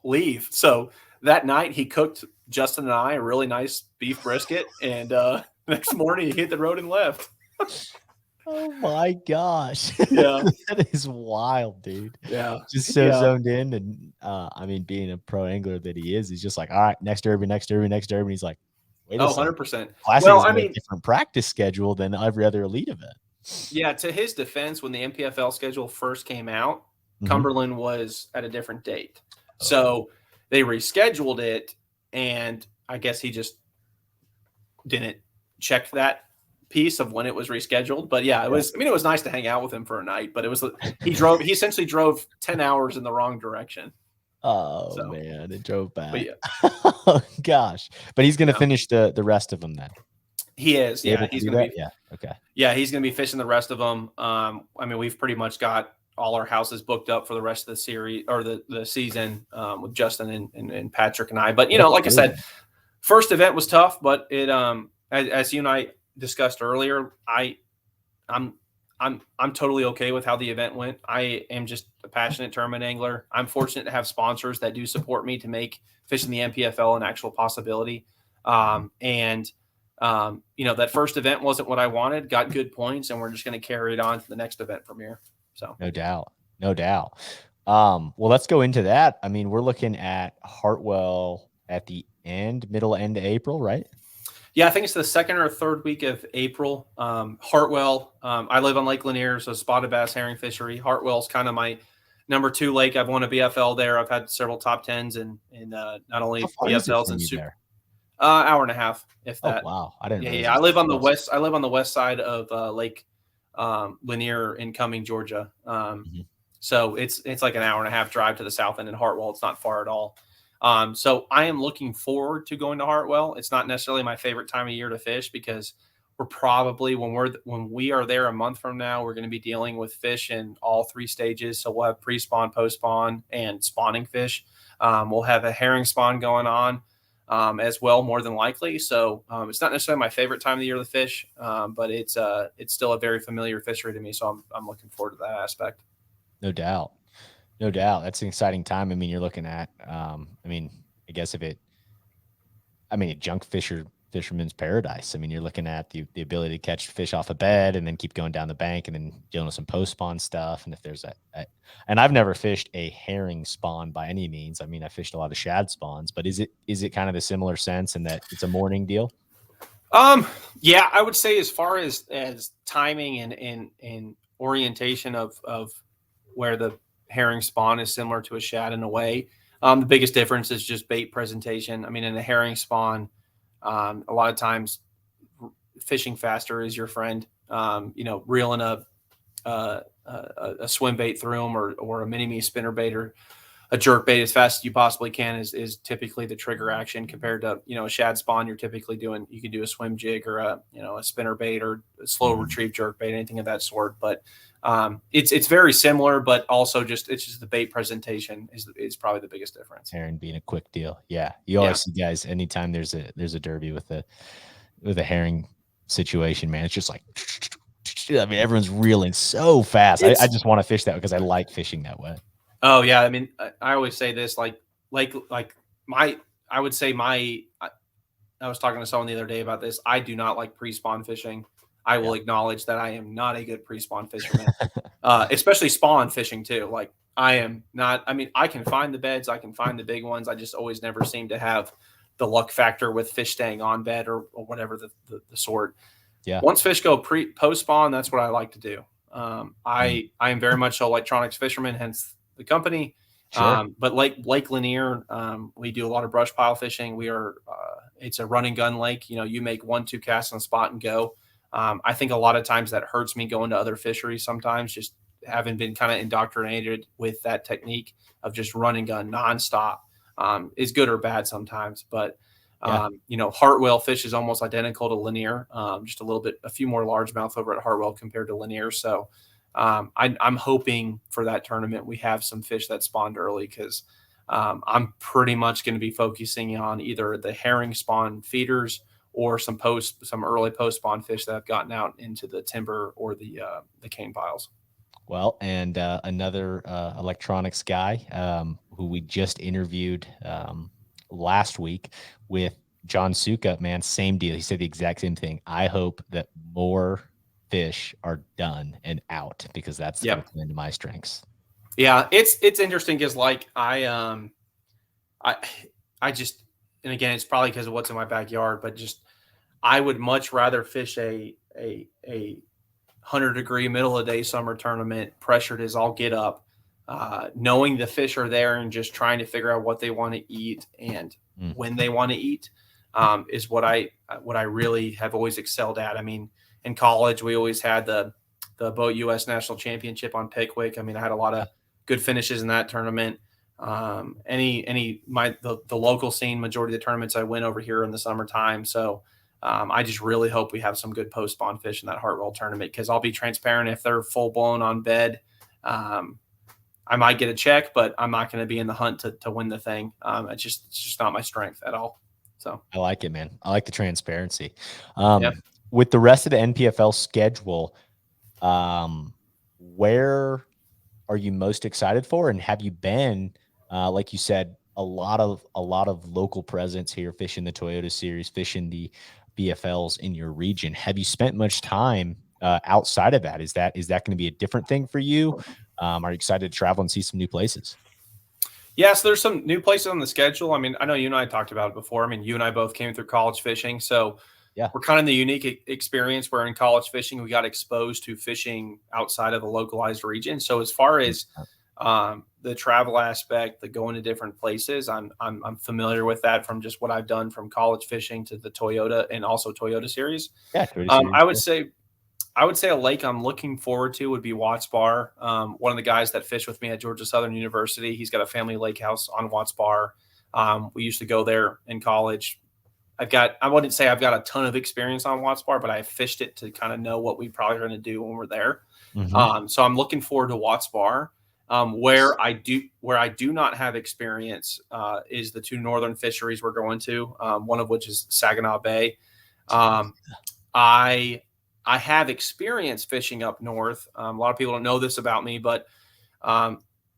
leave. So that night he cooked Justin and I a really nice beef brisket, and next morning he hit the road and left. Oh my gosh. Yeah. That is wild, dude. Yeah. Just so zoned in. And being a pro angler that he is, he's just like, all right, next derby. And he's like, wait a second. 100%. Classic is a different practice schedule than every other elite event. Yeah, to his defense, when the NPFL schedule first came out, Cumberland was at a different date. So they rescheduled it, and I guess he just didn't check that piece of when it was rescheduled. But yeah, it was nice to hang out with him for a night, but he essentially drove 10 hours in the wrong direction. Oh man, it drove back. But yeah. Oh gosh. But he's gonna finish the rest of them then. He is. Yeah, he's gonna be. Yeah. Okay. Yeah, he's gonna be fishing the rest of them. We've pretty much got all our houses booked up for the rest of the series or the season, with Justin and Patrick and I. But like I said, first event was tough, but it as you and I discussed earlier, I'm totally okay with how the event went. I am just a passionate tournament angler. I'm fortunate to have sponsors that do support me to make fishing the NPFL an actual possibility. That first event wasn't what I wanted, got good points, and we're just going to carry it on to the next event from here. So no doubt. Well, let's go into that. I mean, we're looking at Hartwell at the middle end of April, right? Yeah, I think it's the second or third week of April. Hartwell, I live on Lake Lanier, so spotted bass herring fishery. Hartwell's kind of my number 2 lake. I've won a BFL there. I've had several top 10s and not only BFLs and super. Hour and a half, if that. Oh, wow. I didn't. Yeah. I live on the west. I live on the west side of Lake Lanier in Cumming, Georgia. So it's like an hour and a half drive to the south end in Hartwell. It's not far at all. So I am looking forward to going to Hartwell. It's not necessarily my favorite time of year to fish because we're probably when we are there a month from now, we're going to be dealing with fish in all 3 stages. So we'll have pre-spawn, post-spawn, and spawning fish. We'll have a herring spawn going on as well, more than likely. So it's not necessarily my favorite time of the year to fish, but it's still a very familiar fishery to me. So I'm looking forward to that aspect. No doubt. That's an exciting time. I mean, you're looking at, I guess a junk fisherman's paradise. I mean, you're looking at the ability to catch fish off a bed and then keep going down the bank and then dealing with some post spawn stuff. And if there's and I've never fished a herring spawn by any means. I mean, I fished a lot of shad spawns, but is it kind of the similar sense in that it's a morning deal? Yeah, I would say as far as timing and orientation of where the herring spawn is similar to a shad in a way. The biggest difference is just bait presentation. I mean, in a herring spawn, a lot of times fishing faster is your friend. Reeling a swim bait through them or a mini-me spinner bait or a jerk bait as fast as you possibly can is typically the trigger action compared to, a shad spawn. You can do a swim jig or a spinner bait or a slow retrieve jerk bait, anything of that sort. But It's very similar, but also it's just the bait presentation is probably the biggest difference. Herring being a quick deal. Yeah. You Yeah. always see guys anytime there's a derby with a herring situation, man. It's just like, I mean, everyone's reeling so fast. I It's just want to fish that because I like fishing that way. Oh yeah, I mean, I always say this, like my, I would say I was talking to someone the other day about this. I do not like pre-spawn fishing. I Yeah. will acknowledge that I am not a good pre-spawn fisherman, especially spawn fishing too. Like I am not. I mean, I can find the beds, I can find the big ones. I just always never seem to have the luck factor with fish staying on bed or whatever the sort. Yeah. Once fish go post spawn, that's what I like to do. I am very much electronics fisherman, hence the company. Sure. But Lake Lanier, we do a lot of brush pile fishing. We are it's a run and gun lake. You know, you make 1-2 casts on the spot and go. I think a lot of times that hurts me going to other fisheries sometimes, just having been kind of indoctrinated with that technique of just run and gun nonstop. Is good or bad sometimes, but Yeah. you know, Hartwell fish is almost identical to Lanier, just a few more largemouth over at Hartwell compared to Lanier. So I'm hoping for that tournament we have some fish that spawned early because I'm pretty much going to be focusing on either the herring spawn feeders or some early post spawn fish that have gotten out into the timber or the cane piles. Well, and another electronics guy who we just interviewed last week with John Suka, man, same deal. He said the exact same thing. I hope that more fish are done and out because that's going to come into my strengths. Yeah, it's interesting because like I just, and again it's probably because of what's in my backyard, but just I would much rather fish a 100-degree middle of the day summer tournament, pressured as all get up, knowing the fish are there and just trying to figure out what they want to eat and when they want to eat, is what I really have always excelled at. I mean, in college we always had the Boat U.S. National Championship on Pickwick. I mean, I had a lot of good finishes in that tournament. The local scene, majority of the tournaments I win over here in the summertime. So I just really hope we have some good post spawn fish in that Hartwell tournament because I'll be transparent. If they're full blown on bed, I might get a check, but I'm not going to be in the hunt to win the thing. It's just not my strength at all. So I like it, man. I like the transparency. Yeah. With the rest of the NPFL schedule, where are you most excited for? And have you been, like you said, a lot of local presence here, fishing the Toyota Series, fishing the BFLs in your region. Have you spent much time outside of that? Is that going to be a different thing for you? Are you excited to travel and see some new places? Yeah, so there's some new places on the schedule. I mean, I know you and I talked about it before. I mean, you and I both came through college fishing. So Yeah. we're kind of in the unique experience where in college fishing, we got exposed to fishing outside of a localized region. So as far as the travel aspect, the going to different places, I'm familiar with that from just what I've done from college fishing to the Toyota and also Toyota Series. Yeah, Toyota Series. I would say a lake I'm looking forward to would be Watts Bar. One of the guys that fished with me at Georgia Southern University, he's got a family lake house on Watts Bar. We used to go there in college. I wouldn't say I've got a ton of experience on Watts Bar, but I fished it to kind of know what we probably are going to do when we're there. So I'm looking forward to Watts Bar. Where I do not have experience is the two northern fisheries we're going to, one of which is Saginaw Bay. I have experience fishing up north. A lot of people don't know this about me, but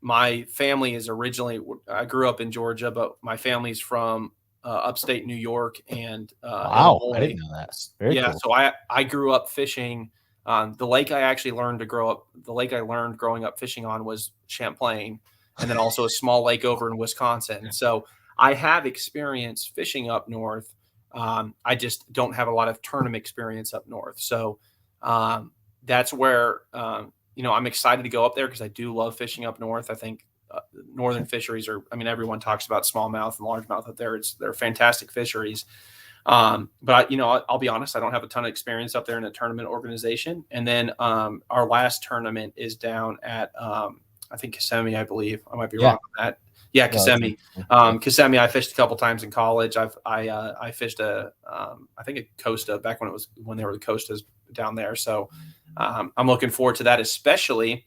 my family is I grew up in Georgia, but my family's from upstate New York and Wow, Illinois. I didn't know that. Very cool. So I grew up fishing. The lake I learned growing up fishing on was Champlain, and then also a small lake over in Wisconsin. So I have experience fishing up north. I just don't have a lot of tournament experience up north. So that's where, I'm excited to go up there because I do love fishing up north. I think northern fisheries everyone talks about smallmouth and largemouth up there. They're fantastic fisheries. But I'll be honest, I don't have a ton of experience up there in a tournament organization. And then our last tournament is down at I think Kissimmee, I believe. I might be wrong on that. Yeah, Kissimmee. Kissimmee, I fished a couple times in college. I fished I think a Costa back when they were the Costas down there. So I'm looking forward to that, especially.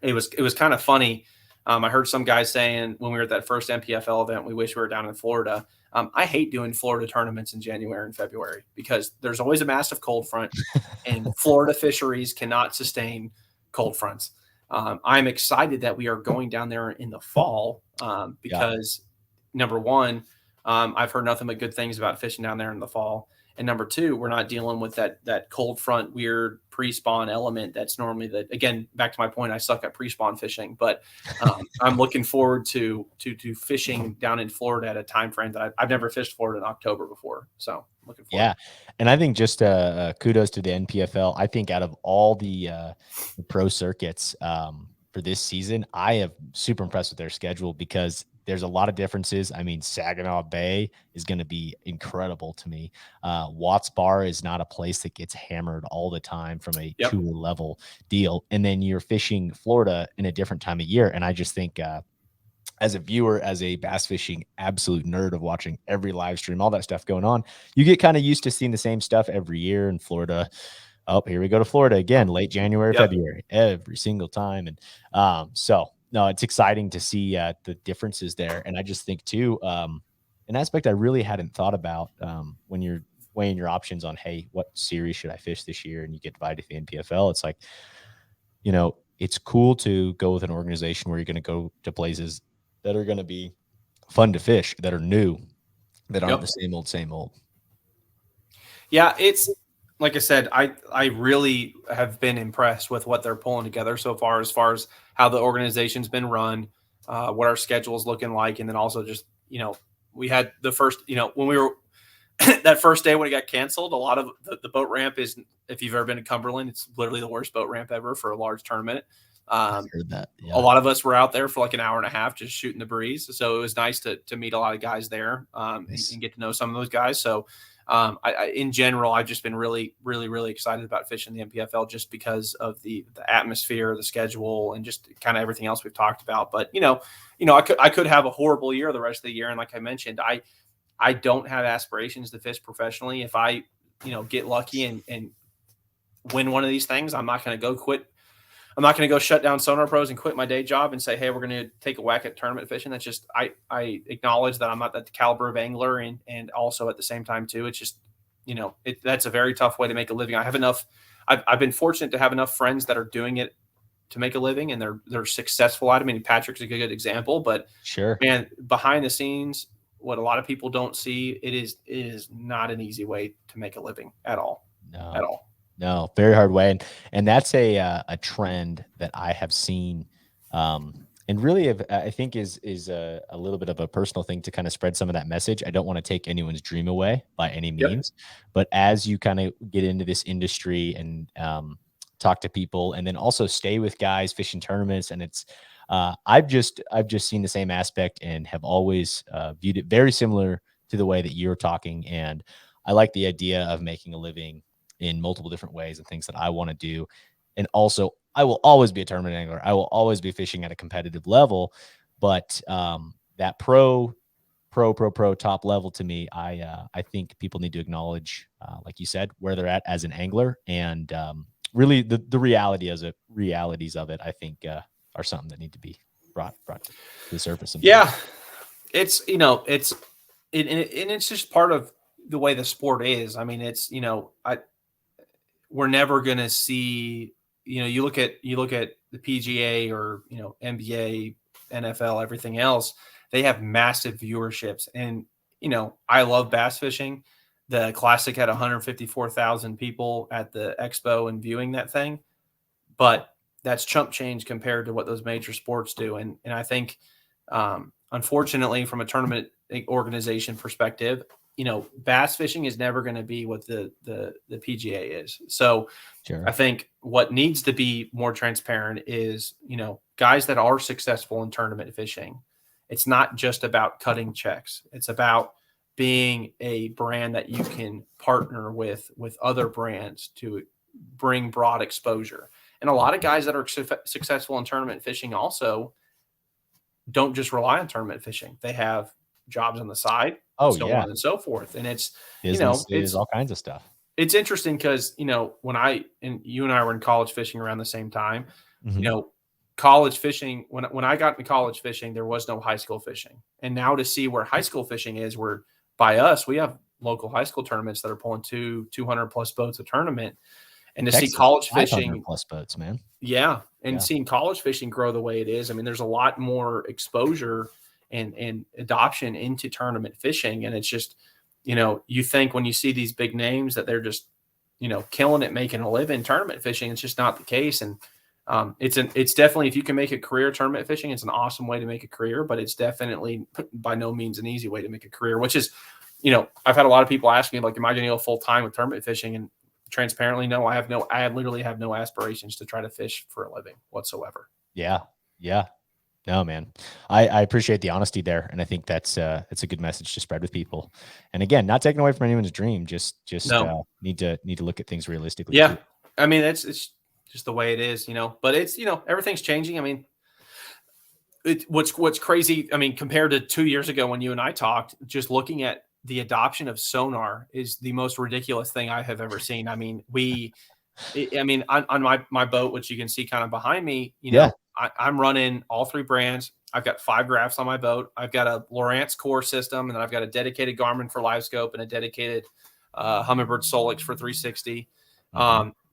It was kind of funny. I heard some guys saying when we were at that first NPFL event, we wish we were down in Florida. I hate doing Florida tournaments in January and February because there's always a massive cold front, and Florida fisheries cannot sustain cold fronts. I'm excited that we are going down there in the fall Yeah. because number one, I've heard nothing but good things about fishing down there in the fall. And number two, we're not dealing with that cold front weird pre-spawn element that's normally again, back to my point, I suck at pre-spawn fishing, but I'm looking forward to fishing down in Florida at a time frame that I've never fished Florida in October before. So looking forward. Yeah. And I think just kudos to the NPFL. I think out of all the pro circuits for this season, I am super impressed with their schedule because there's a lot of differences. I mean, Saginaw Bay is going to be incredible to me. Watts Bar is not a place that gets hammered all the time from a Yep. tour level deal. And then you're fishing Florida in a different time of year. And I just think as a viewer, as a bass fishing absolute nerd of watching every live stream, all that stuff going on, you get kind of used to seeing the same stuff every year in Florida. Oh, here we go to Florida again, late January, Yep. February, every single time. And so, no, it's exciting to see the differences there. And I just think, too, an aspect I really hadn't thought about when you're weighing your options on, hey, what series should I fish this year? And you get divided to the NPFL. It's like, it's cool to go with an organization where you're going to go to places that are going to be fun to fish, that are new, that aren't the same old. Yeah, it's like I said, I really have been impressed with what they're pulling together so far, as how the organization's been run, what our schedule is looking like, and then also just we had the first when we were that first day when it got canceled, a lot of the boat ramp is, if you've ever been to Cumberland, it's literally the worst boat ramp ever for a large tournament. I've heard that. Yeah. A lot of us were out there for like an hour and a half just shooting the breeze. So it was nice to meet a lot of guys there Nice. and get to know some of those guys. So in general, I've just been really, really, really excited about fishing the NPFL just because of the atmosphere, the schedule, and just kind of everything else we've talked about. But I could have a horrible year the rest of the year, and like I mentioned, I don't have aspirations to fish professionally. If I get lucky and win one of these things, I'm not going to go quit. I'm not going to go shut down Sonar Pros and quit my day job and say, hey, we're going to take a whack at tournament fishing. That's just, I acknowledge that I'm not that caliber of angler. And also at the same time too, it's just, that's a very tough way to make a living. I've been fortunate to have enough friends that are doing it to make a living, and they're successful at it. I mean, Patrick's a good example, but sure, man, behind the scenes, what a lot of people don't see, it is not an easy way to make a living at all. No. At all. No, very hard way. And that's a trend that I have seen. And really, I think is a little bit of a personal thing to kind of spread some of that message. I don't want to take anyone's dream away by any means, but as you kind of get into this industry and talk to people, and then also stay with guys fishing tournaments, and it's I've just seen the same aspect and have always viewed it very similar to the way that you're talking. And I like the idea of making a living in multiple different ways and things that I want to do. And also, I will always be a tournament angler. I will always be fishing at a competitive level, but that pro top level, to me, I think people need to acknowledge, like you said, where they're at as an angler, and really the realities of it, I think, are something that need to be brought to the surface. Yeah, it's it's just part of the way the sport is. I mean, it's we're never going to see, you look at the PGA or, NBA, NFL, everything else, they have massive viewerships. And, I love bass fishing. The Classic had 154,000 people at the expo and viewing that thing, but that's chump change compared to what those major sports do. And I think, unfortunately, from a tournament organization perspective, bass fishing is never going to be what the PGA is. So sure. I think what needs to be more transparent is, guys that are successful in tournament fishing, it's not just about cutting checks. It's about being a brand that you can partner with other brands to bring broad exposure. And a lot of guys that are successful in tournament fishing also don't just rely on tournament fishing. They have jobs on the side, on and so forth. And it's, businesses, all kinds of stuff. it's interesting because, when you and I were in college fishing around the same time, college fishing, when I got into college fishing, there was no high school fishing. And now to see where high school fishing is, where by us, we have local high school tournaments that are pulling 200 plus boats a tournament. And to see Texas, college 500 fishing, plus boats, man. yeah. And Yeah. seeing college fishing grow the way it is, I mean, there's a lot more exposure and adoption into tournament fishing. And it's just, you think when you see these big names that they're just, killing it, making a living tournament fishing. It's just not the case. And it's definitely, if you can make a career tournament fishing, it's an awesome way to make a career, but it's definitely by no means an easy way to make a career, which is, I've had a lot of people ask me, like, am I going to go full time with tournament fishing? And transparently, no, I literally have no aspirations to try to fish for a living whatsoever. Yeah. Yeah. No, man, I appreciate the honesty there. And I think it's a good message to spread with people. And again, not taking away from anyone's dream, just No. need to look at things realistically Yeah. too. I mean, it's just the way it is, but it's, everything's changing. I mean, what's crazy, I mean, compared to 2 years ago when you and I talked, just looking at the adoption of sonar is the most ridiculous thing I have ever seen. I mean, on my boat, which you can see kind of behind me, I'm running all three brands. I've got 5 graphs on my boat. I've got a Lowrance core system, and then I've got a dedicated Garmin for live scope and a dedicated Humminbird Solix for 360.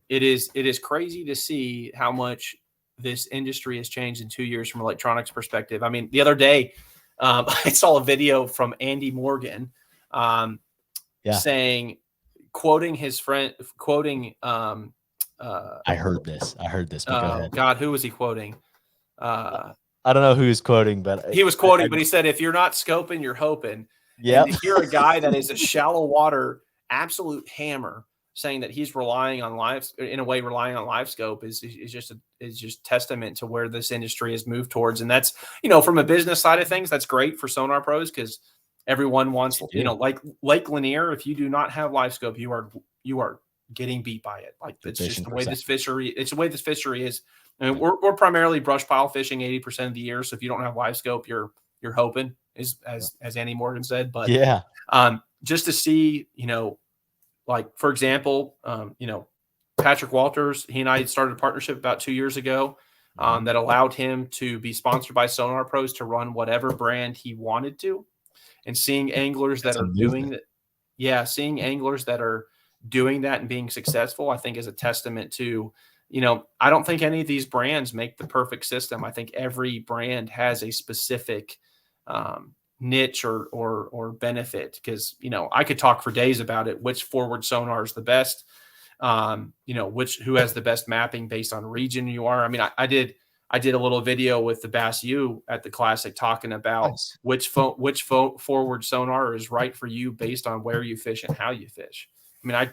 It is crazy to see how much this industry has changed in 2 years from an electronics perspective. I mean, the other day, I saw a video from Andy Morgan saying, quoting his friend, I heard this, but go ahead. God, who was he quoting? I don't know who he's quoting, but he was quoting, but he said, if you're not scoping, you're hoping. Yeah. And to hear a guy that is a shallow water, absolute hammer saying that he's relying on live scope is just testament to where this industry has moved towards. And that's, from a business side of things, that's great for Sonar Pros, because everyone wants, like Lake Lanier, if you do not have live scope, you are getting beat by it. Like, it's just the way this fishery is. I mean, we're primarily brush pile fishing 80% of the year. So if you don't have live scope, you're hoping, as Andy Morgan said. But just to see, like, for example, Patrick Walters, he and I started a partnership about 2 years ago that allowed him to be sponsored by Sonar Pros to run whatever brand he wanted to. And seeing anglers that are doing that, seeing anglers that are doing that and being successful, I think is a testament to, I don't think any of these brands make the perfect system. I think every brand has a specific niche or benefit, because, I could talk for days about it, which forward sonar is the best, who has the best mapping based on region you are. I mean, I did a little video with the Bass U at the Classic talking about which forward sonar is right for you based on where you fish and how you fish. I mean,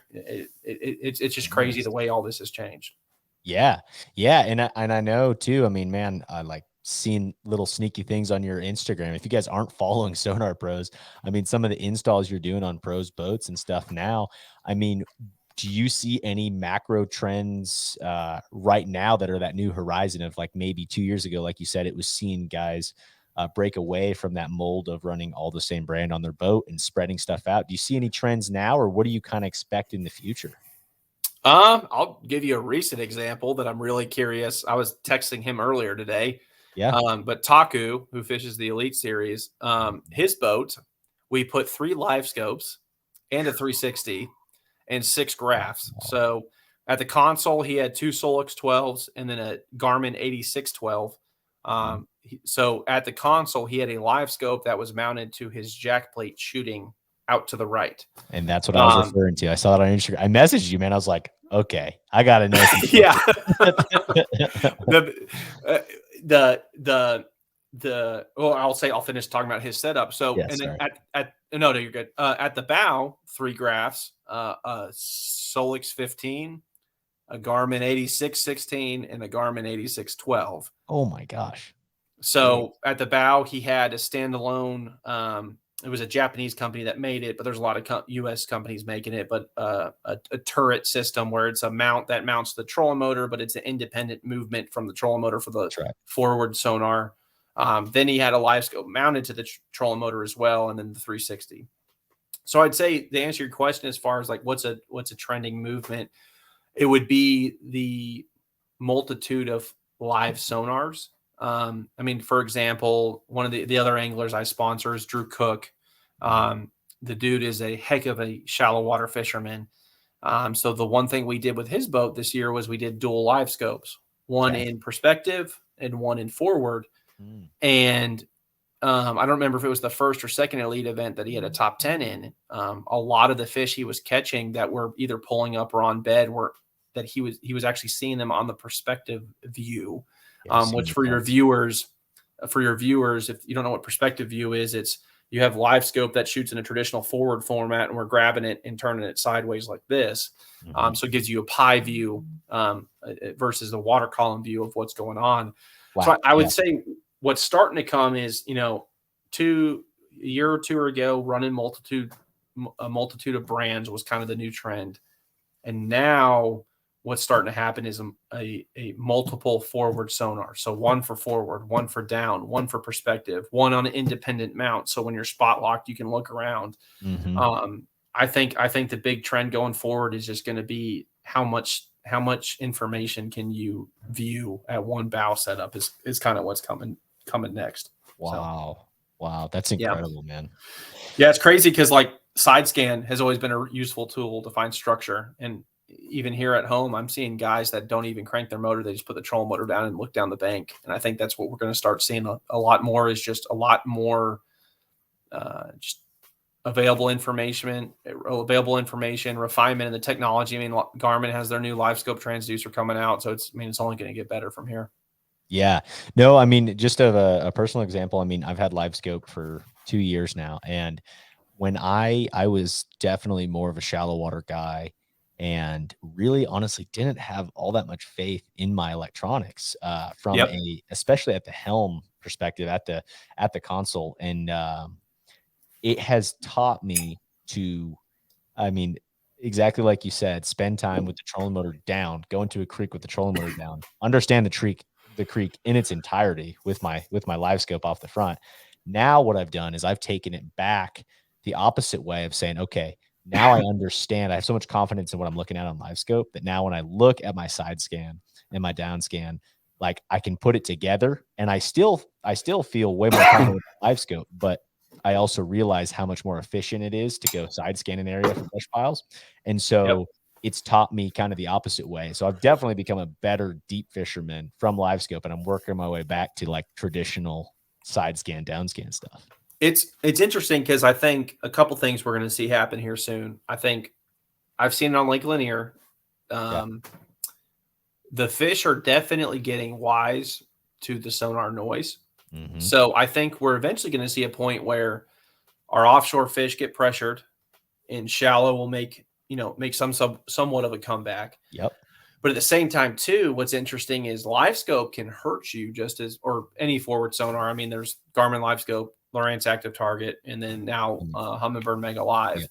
it's just crazy the way all this has changed. Yeah. Yeah. And I know too, I mean, man, I like seeing little sneaky things on your Instagram. If you guys aren't following Sonar Pros, I mean, some of the installs you're doing on pros boats and stuff now, I mean, do you see any macro trends right now that are that new horizon of, like, maybe 2 years ago, like you said, it was seeing guys break away from that mold of running all the same brand on their boat and spreading stuff out? Do you see any trends now, or what do you kind of expect in the future? I'll give you a recent example that I'm really curious. I was texting him earlier today. Yeah. But Taku, who fishes the Elite Series, his boat, we put 3 live scopes and a 360 and 6 graphs. So at the console, he had 2 Solix 12s and then a Garmin 8612. So at the console, he had a live scope that was mounted to his jack plate shooting out to the right. And that's what I was referring to. I saw that on Instagram. I messaged you, man. I was like, okay, I got to know. Yeah. I'll finish talking about his setup. So, no, you're good. At the bow, 3 graphs, a Solix 15, a Garmin 8616, and a Garmin 8612. Oh my gosh. So at the bow, he had a standalone, it was a Japanese company that made it, but there's a lot of U.S. companies making it, but a turret system where it's a mount that mounts the trolling motor, but it's an independent movement from the trolling motor for the forward sonar. Then he had a live scope mounted to the trolling motor as well, and then the 360. So I'd say to answer your question, as far as like what's a trending movement, it would be the multitude of live sonars. I mean, for example, one of the other anglers I sponsor is Drew Cook. The dude is a heck of a shallow water fisherman. So the one thing we did with his boat this year was we did dual live scopes, one in perspective and one in forward. And I don't remember if it was the first or second elite event that he had a top 10 in. A lot of the fish he was catching that were either pulling up or on bed were that he was actually seeing them on the perspective view, which for your viewers, if you don't know what perspective view is, it's you have live scope that shoots in a traditional forward format, and we're grabbing it and turning it sideways like this. So it gives you a pie view versus the water column view of what's going on. Wow. So I would say what's starting to come is, a year or two ago, running a multitude of brands was kind of the new trend. And now what's starting to happen is a multiple forward sonar. So one for forward, one for down, one for perspective, one on an independent mount. So when you're spot locked, you can look around. I think the big trend going forward is just going to be how much information can you view at one bow setup is kind of what's coming next. Wow. Wow. That's incredible, man. Yeah. It's crazy. Cause like side scan has always been a useful tool to find structure. And even here at home, I'm seeing guys that don't even crank their motor. They just put the trolling motor down and look down the bank. And I think that's what we're going to start seeing a lot more, is just a lot more, just available information, refinement in the technology. I mean, Garmin has their new live scope transducer coming out. So it's only going to get better from here. Yeah, no, I mean, just of a personal example, I mean, I've had live scope for 2 years now. And when I was definitely more of a shallow water guy, and really honestly didn't have all that much faith in my electronics, from especially at the helm perspective, at the console. And, it has taught me to, I mean, exactly like you said, spend time with the trolling motor down, go into a creek with the trolling motor down, understand the creek in its entirety with my live scope off the front. Now what I've done is I've taken it back the opposite way of saying, okay, now I understand. I have so much confidence in what I'm looking at on live scope that now when I look at my side scan and my down scan, like I can put it together, and I still feel way more confident with live scope, but I also realize how much more efficient it is to go side scan an area for brush piles. And so it's taught me kind of the opposite way. So I've definitely become a better deep fisherman from live scope, and I'm working my way back to like traditional side scan, down scan stuff. It's interesting because I think a couple things we're going to see happen here soon. I think I've seen it on Lake Lanier. The fish are definitely getting wise to the sonar noise. So I think we're eventually going to see a point where our offshore fish get pressured, and shallow will make somewhat of a comeback. But at the same time too, what's interesting is live scope can hurt you just as, or any forward sonar. I mean, there's Garmin live scope, Lowrance active target, and then now Humminbird Mega Live.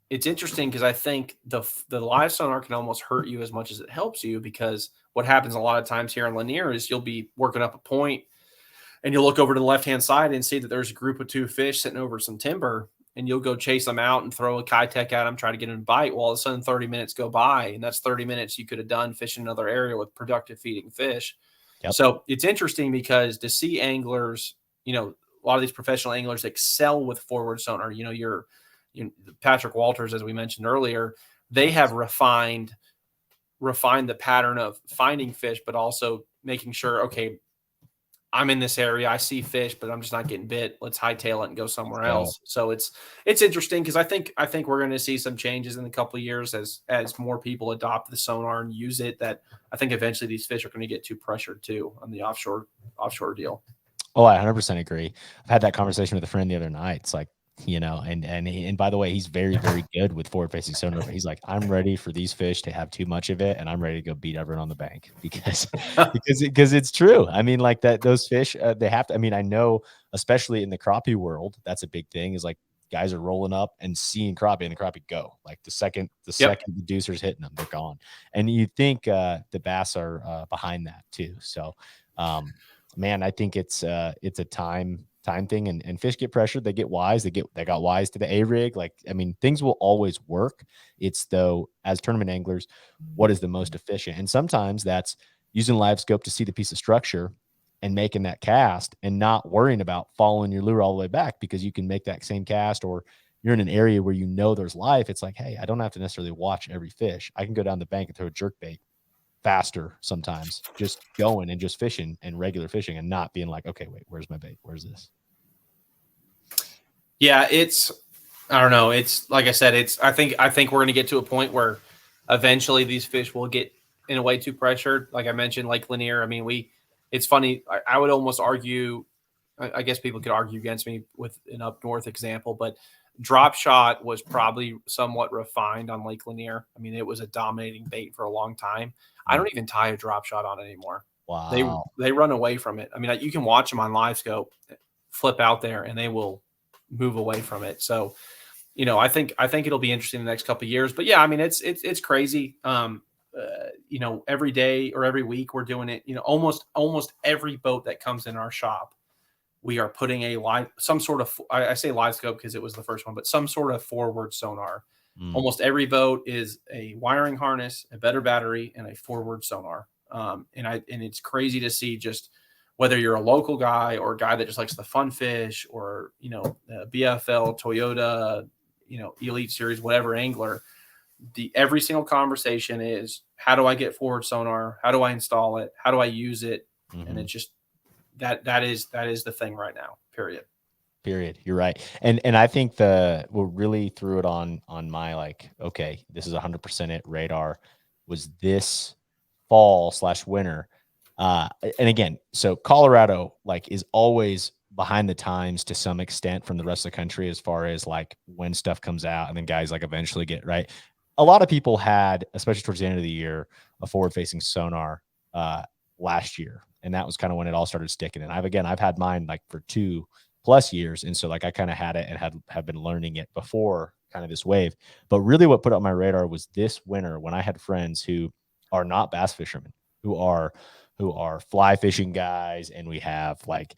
It's interesting because I think the live sonar can almost hurt you as much as it helps you, because what happens a lot of times here in Lanier is you'll be working up a point and you'll look over to the left-hand side and see that there's a group of 2 fish sitting over some timber, and you'll go chase them out and throw a Kitech at them, try to get them to bite. Well, all of a sudden 30 minutes go by, and that's 30 minutes you could have done fishing another area with productive feeding fish. So it's interesting because to see anglers, a lot of these professional anglers excel with forward sonar. Patrick Walters, as we mentioned earlier, they have refined the pattern of finding fish, but also making sure, okay, I'm in this area, I see fish, but I'm just not getting bit. Let's hightail it and go somewhere else. So it's interesting because I think we're going to see some changes in a couple of years as more people adopt the sonar and use it. That I think eventually these fish are going to get too pressured too on the offshore deal. Oh, I 100% agree. I've had that conversation with a friend the other night. It's like, and by the way, he's very, very good with forward facing sonar. But he's like, I'm ready for these fish to have too much of it, and I'm ready to go beat everyone on the bank because it's true. I mean, like those fish, they have to. I mean, I know, especially in the crappie world, that's a big thing. Is like guys are rolling up and seeing crappie, and the crappie go. Like the second the deucer's hitting them, they're gone. And you think the bass are behind that too. So, man, I think it's a time time thing, and fish get pressured, they get wise, they got wise to the A-rig. Like, I mean, things will always work. It's though, as tournament anglers, what is the most efficient? And sometimes that's using live scope to see the piece of structure and making that cast and not worrying about following your lure all the way back, because you can make that same cast, or you're in an area where there's life. It's like, hey, I don't have to necessarily watch every fish. I can go down the bank and throw a jerk bait faster sometimes, just going and just fishing and regular fishing and not being like, okay, wait, where's my bait? Where's this? Yeah, I don't know. It's like I said, I think we're going to get to a point where eventually these fish will get in a way too pressured. Like I mentioned, Lake Lanier. I mean, it's funny. I would almost argue, I guess people could argue against me with an up north example, but drop shot was probably somewhat refined on Lake Lanier. I mean, it was a dominating bait for a long time. I don't even tie a drop shot on anymore. Wow. They run away from it. I mean, you can watch them on live scope, flip out there, and they will move away from it. So, I think it'll be interesting in the next couple of years. But yeah, I mean, it's crazy. Every day or every week we're doing it. Almost every boat that comes in our shop, we are putting some sort of, I say live scope because it was the first one, but some sort of forward sonar. Almost every boat is a wiring harness, a better battery, and a forward sonar. And it's crazy to see, just whether you're a local guy or a guy that just likes the fun fish, or, BFL, Toyota, Elite Series, whatever angler, every single conversation is, how do I get forward sonar? How do I install it? How do I use it? And it's just, that is the thing right now, period. You're right. And I think what really threw it on my, like, okay, this is 100% it radar, was this fall/winter. And again, so Colorado, like, is always behind the times to some extent from the rest of the country, as far as like when stuff comes out and then guys like eventually get right. A lot of people had, especially towards the end of the year, a forward facing sonar last year. And that was kind of when it all started sticking. And I've had mine like for 2+ years. And so like I kind of had it and have been learning it before kind of this wave. But really what put up my radar was this winter, when I had friends who are not bass fishermen, who are fly fishing guys, and we have like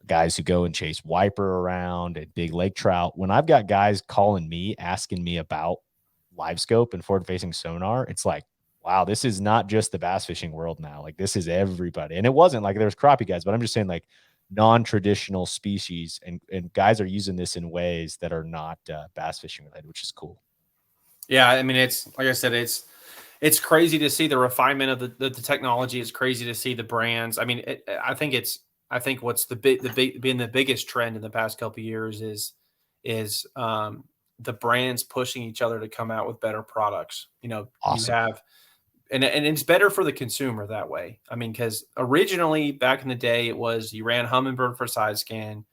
guys who go and chase wiper around and big lake trout. When I've got guys calling me, asking me about live scope and forward facing sonar, it's like, wow, this is not just the bass fishing world now. Like, this is everybody. And it wasn't like there's crappie guys, but I'm just saying, like, non-traditional species, and guys are using this in ways that are not bass fishing related, which is cool. Yeah, I mean, it's like I said, it's crazy to see the refinement of the technology. It's crazy to see the brands. I mean, I think what's been the biggest trend in the past couple of years is the brands pushing each other to come out with better products. Awesome. You have, and it's better for the consumer that way. I mean, because originally back in the day, it was, you ran Humminbird for side scan,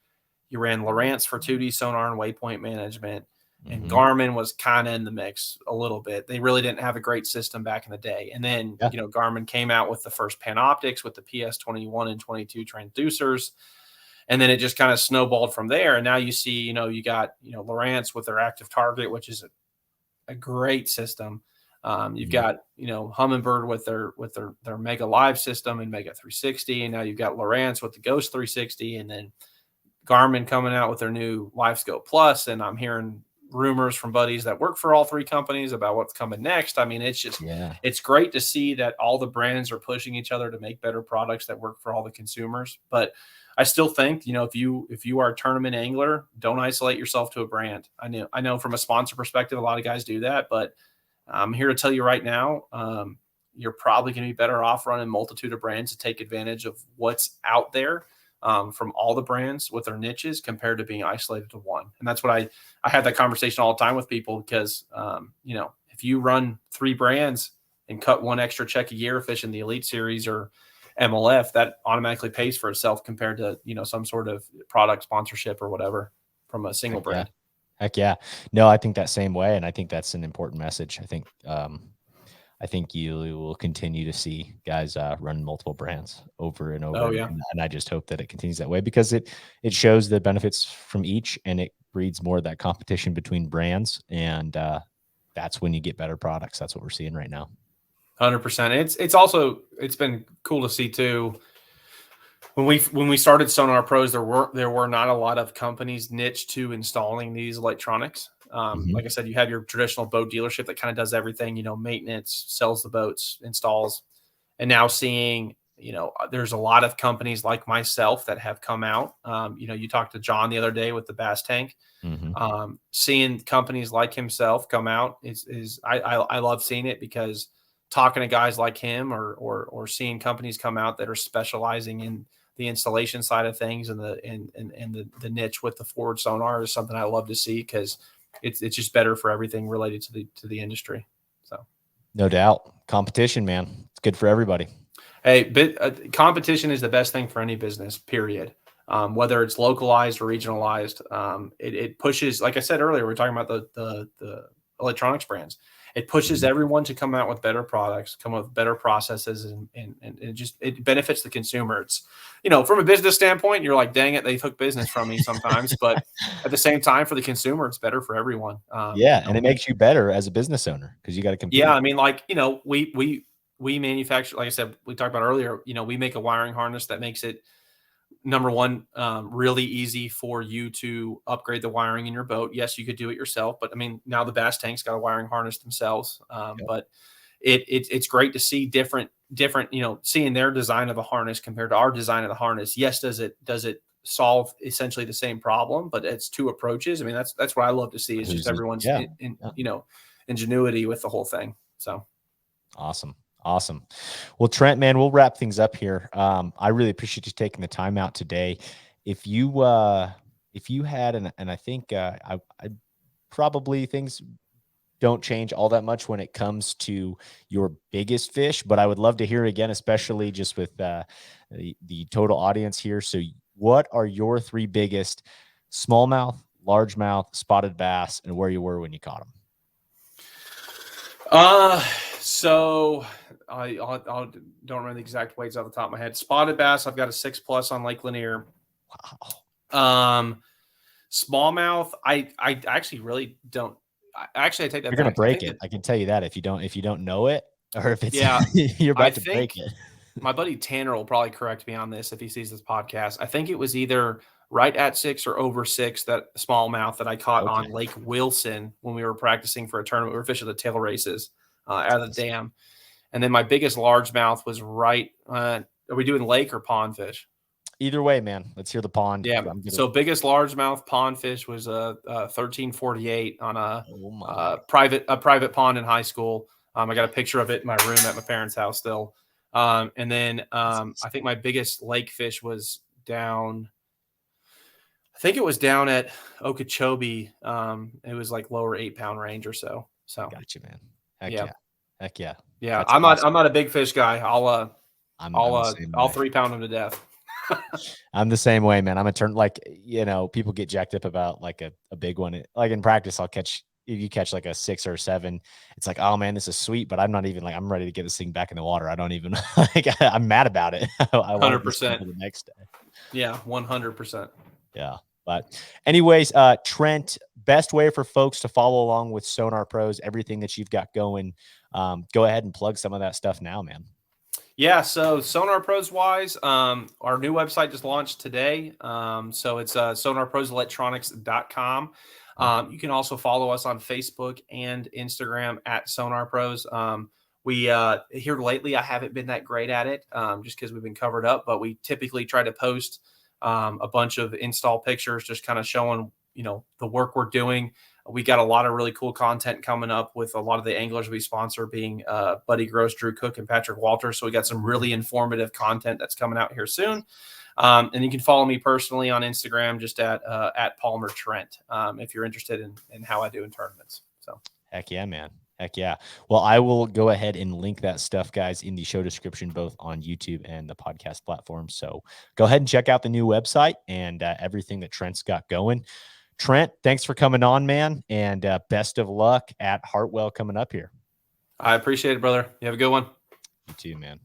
you ran Lowrance for 2D sonar and waypoint management, and Garmin was kind of in the mix a little bit. They really didn't have a great system back in the day. And then, Garmin came out with the first Panoptics with the PS21 and 22 transducers. And then it just kind of snowballed from there. And now you see, you got, Lowrance with their active target, which is a great system. You've got, Humminbird with their Mega Live system and Mega 360. And now you've got Lowrance with the Ghost 360. And then Garmin coming out with their new LiveScope Plus. And I'm hearing rumors from buddies that work for all three companies about what's coming next. I mean, it's just, it's great to see that all the brands are pushing each other to make better products that work for all the consumers. But I still think, if you are a tournament angler, don't isolate yourself to a brand. I know from a sponsor perspective, a lot of guys do that, but I'm here to tell you right now, you're probably going to be better off running a multitude of brands to take advantage of what's out there. From all the brands with their niches, compared to being isolated to one. And that's what I had that conversation all the time with people, because, if you run 3 brands and cut one extra check a year fishing the Elite Series or MLF, that automatically pays for itself compared to, some sort of product sponsorship or whatever from a single brand. Heck yeah. No, I think that same way. And I think that's an important message. I think you will continue to see guys run multiple brands over and over. Oh, yeah. And I just hope that it continues that way, because it shows the benefits from each, and it breeds more of that competition between brands. And that's when you get better products. That's what we're seeing right now. 100%. It's been cool to see too. when we started Sonar Pros, there were not a lot of companies niche to installing these electronics. Like I said, you have your traditional boat dealership that kind of does everything, maintenance, sells the boats, installs, and now seeing, there's a lot of companies like myself that have come out. You talked to John the other day with the bass tank. Seeing companies like himself come out I love seeing it, because talking to guys like him or seeing companies come out that are specializing in the installation side of things and the niche with the forward sonar is something I love to see, because it's just better for everything related to the industry. So no doubt, competition, man, it's good for everybody. Hey, competition is the best thing for any business, period. Whether it's localized or regionalized, it pushes, like I said earlier, we're talking about the electronics brands. It pushes everyone to come out with better products, come up with better processes, and it benefits the consumer. It's, from a business standpoint, you're like, dang it, they took business from me sometimes. But at the same time, for the consumer, it's better for everyone. And it makes you better as a business owner, because you got to compete. Yeah, I mean, like, we manufacture, like I said, we talked about earlier, we make a wiring harness that makes it, number one, really easy for you to upgrade the wiring in your boat. Yes, you could do it yourself, but I mean, now the bass tanks got a wiring harness themselves. But it's great to see different, seeing their design of the harness compared to our design of the harness. Yes, does it solve essentially the same problem? But it's two approaches. I mean, that's what I love to see, is just everyone's ingenuity with the whole thing. So awesome. Well, Trent, man, we'll wrap things up here. I really appreciate you taking the time out today. If you had, and I think I probably, things don't change all that much when it comes to your biggest fish, but I would love to hear again, especially just with the total audience here. So what are your 3 biggest smallmouth, largemouth, spotted bass, and where you were when you caught them? So I don't remember the exact weights off the top of my head. Spotted bass, I've got a 6+ on Lake Lanier. Wow. Smallmouth, I actually really don't. I take that. You're gonna break it. I can tell you that if you don't know it, or if it's you're about to break it. My buddy Tanner will probably correct me on this if he sees this podcast. I think it was either right at 6 or over 6, that smallmouth that I caught on Lake Wilson when we were practicing for a tournament. We were fishing the tail races out of the dam. And then my biggest largemouth was right. Are we doing lake or pond fish? Either way, man. Let's hear the pond. Yeah. So biggest largemouth pond fish was a 1348 on a private pond in high school. I got a picture of it in my room at my parents' house still. And then I think my biggest lake fish was down. I think it was down at Okeechobee. It was like lower 8-pound range or so. So gotcha, man. Heck yeah. Yeah. That's I'm not a big fish guy. I'll 3-pound them to death. I'm the same way, man. I'm a people get jacked up about like a big one. Like in practice, if you catch like a 6 or 7, it's like, oh man, this is sweet, but I'm not even like, I'm ready to get this thing back in the water. I don't even I'm mad about it. I 100% the next day. Yeah. 100%. Yeah. But anyways, Trent, best way for folks to follow along with Sonar Pros, everything that you've got going, go ahead and plug some of that stuff now, man. Yeah. So Sonar Pros wise, our new website just launched today. So it's sonarproselectronics.com. You can also follow us on Facebook and Instagram at Sonar Pros. We here lately, I haven't been that great at it just because we've been covered up, but we typically try to post a bunch of install pictures, just kind of showing, the work we're doing. We got a lot of really cool content coming up with a lot of the anglers we sponsor being Buddy Gross, Drew Cook, and Patrick Walters. So we got some really informative content that's coming out here soon. And you can follow me personally on Instagram, just at Palmer Trent, if you're interested in how I do in tournaments. So heck yeah, man. Heck yeah. Well, I will go ahead and link that stuff, guys, in the show description, both on YouTube and the podcast platform. So go ahead and check out the new website and everything that Trent's got going. Trent, thanks for coming on, man. And best of luck at Hartwell coming up here. I appreciate it, brother. You have a good one. You too, man.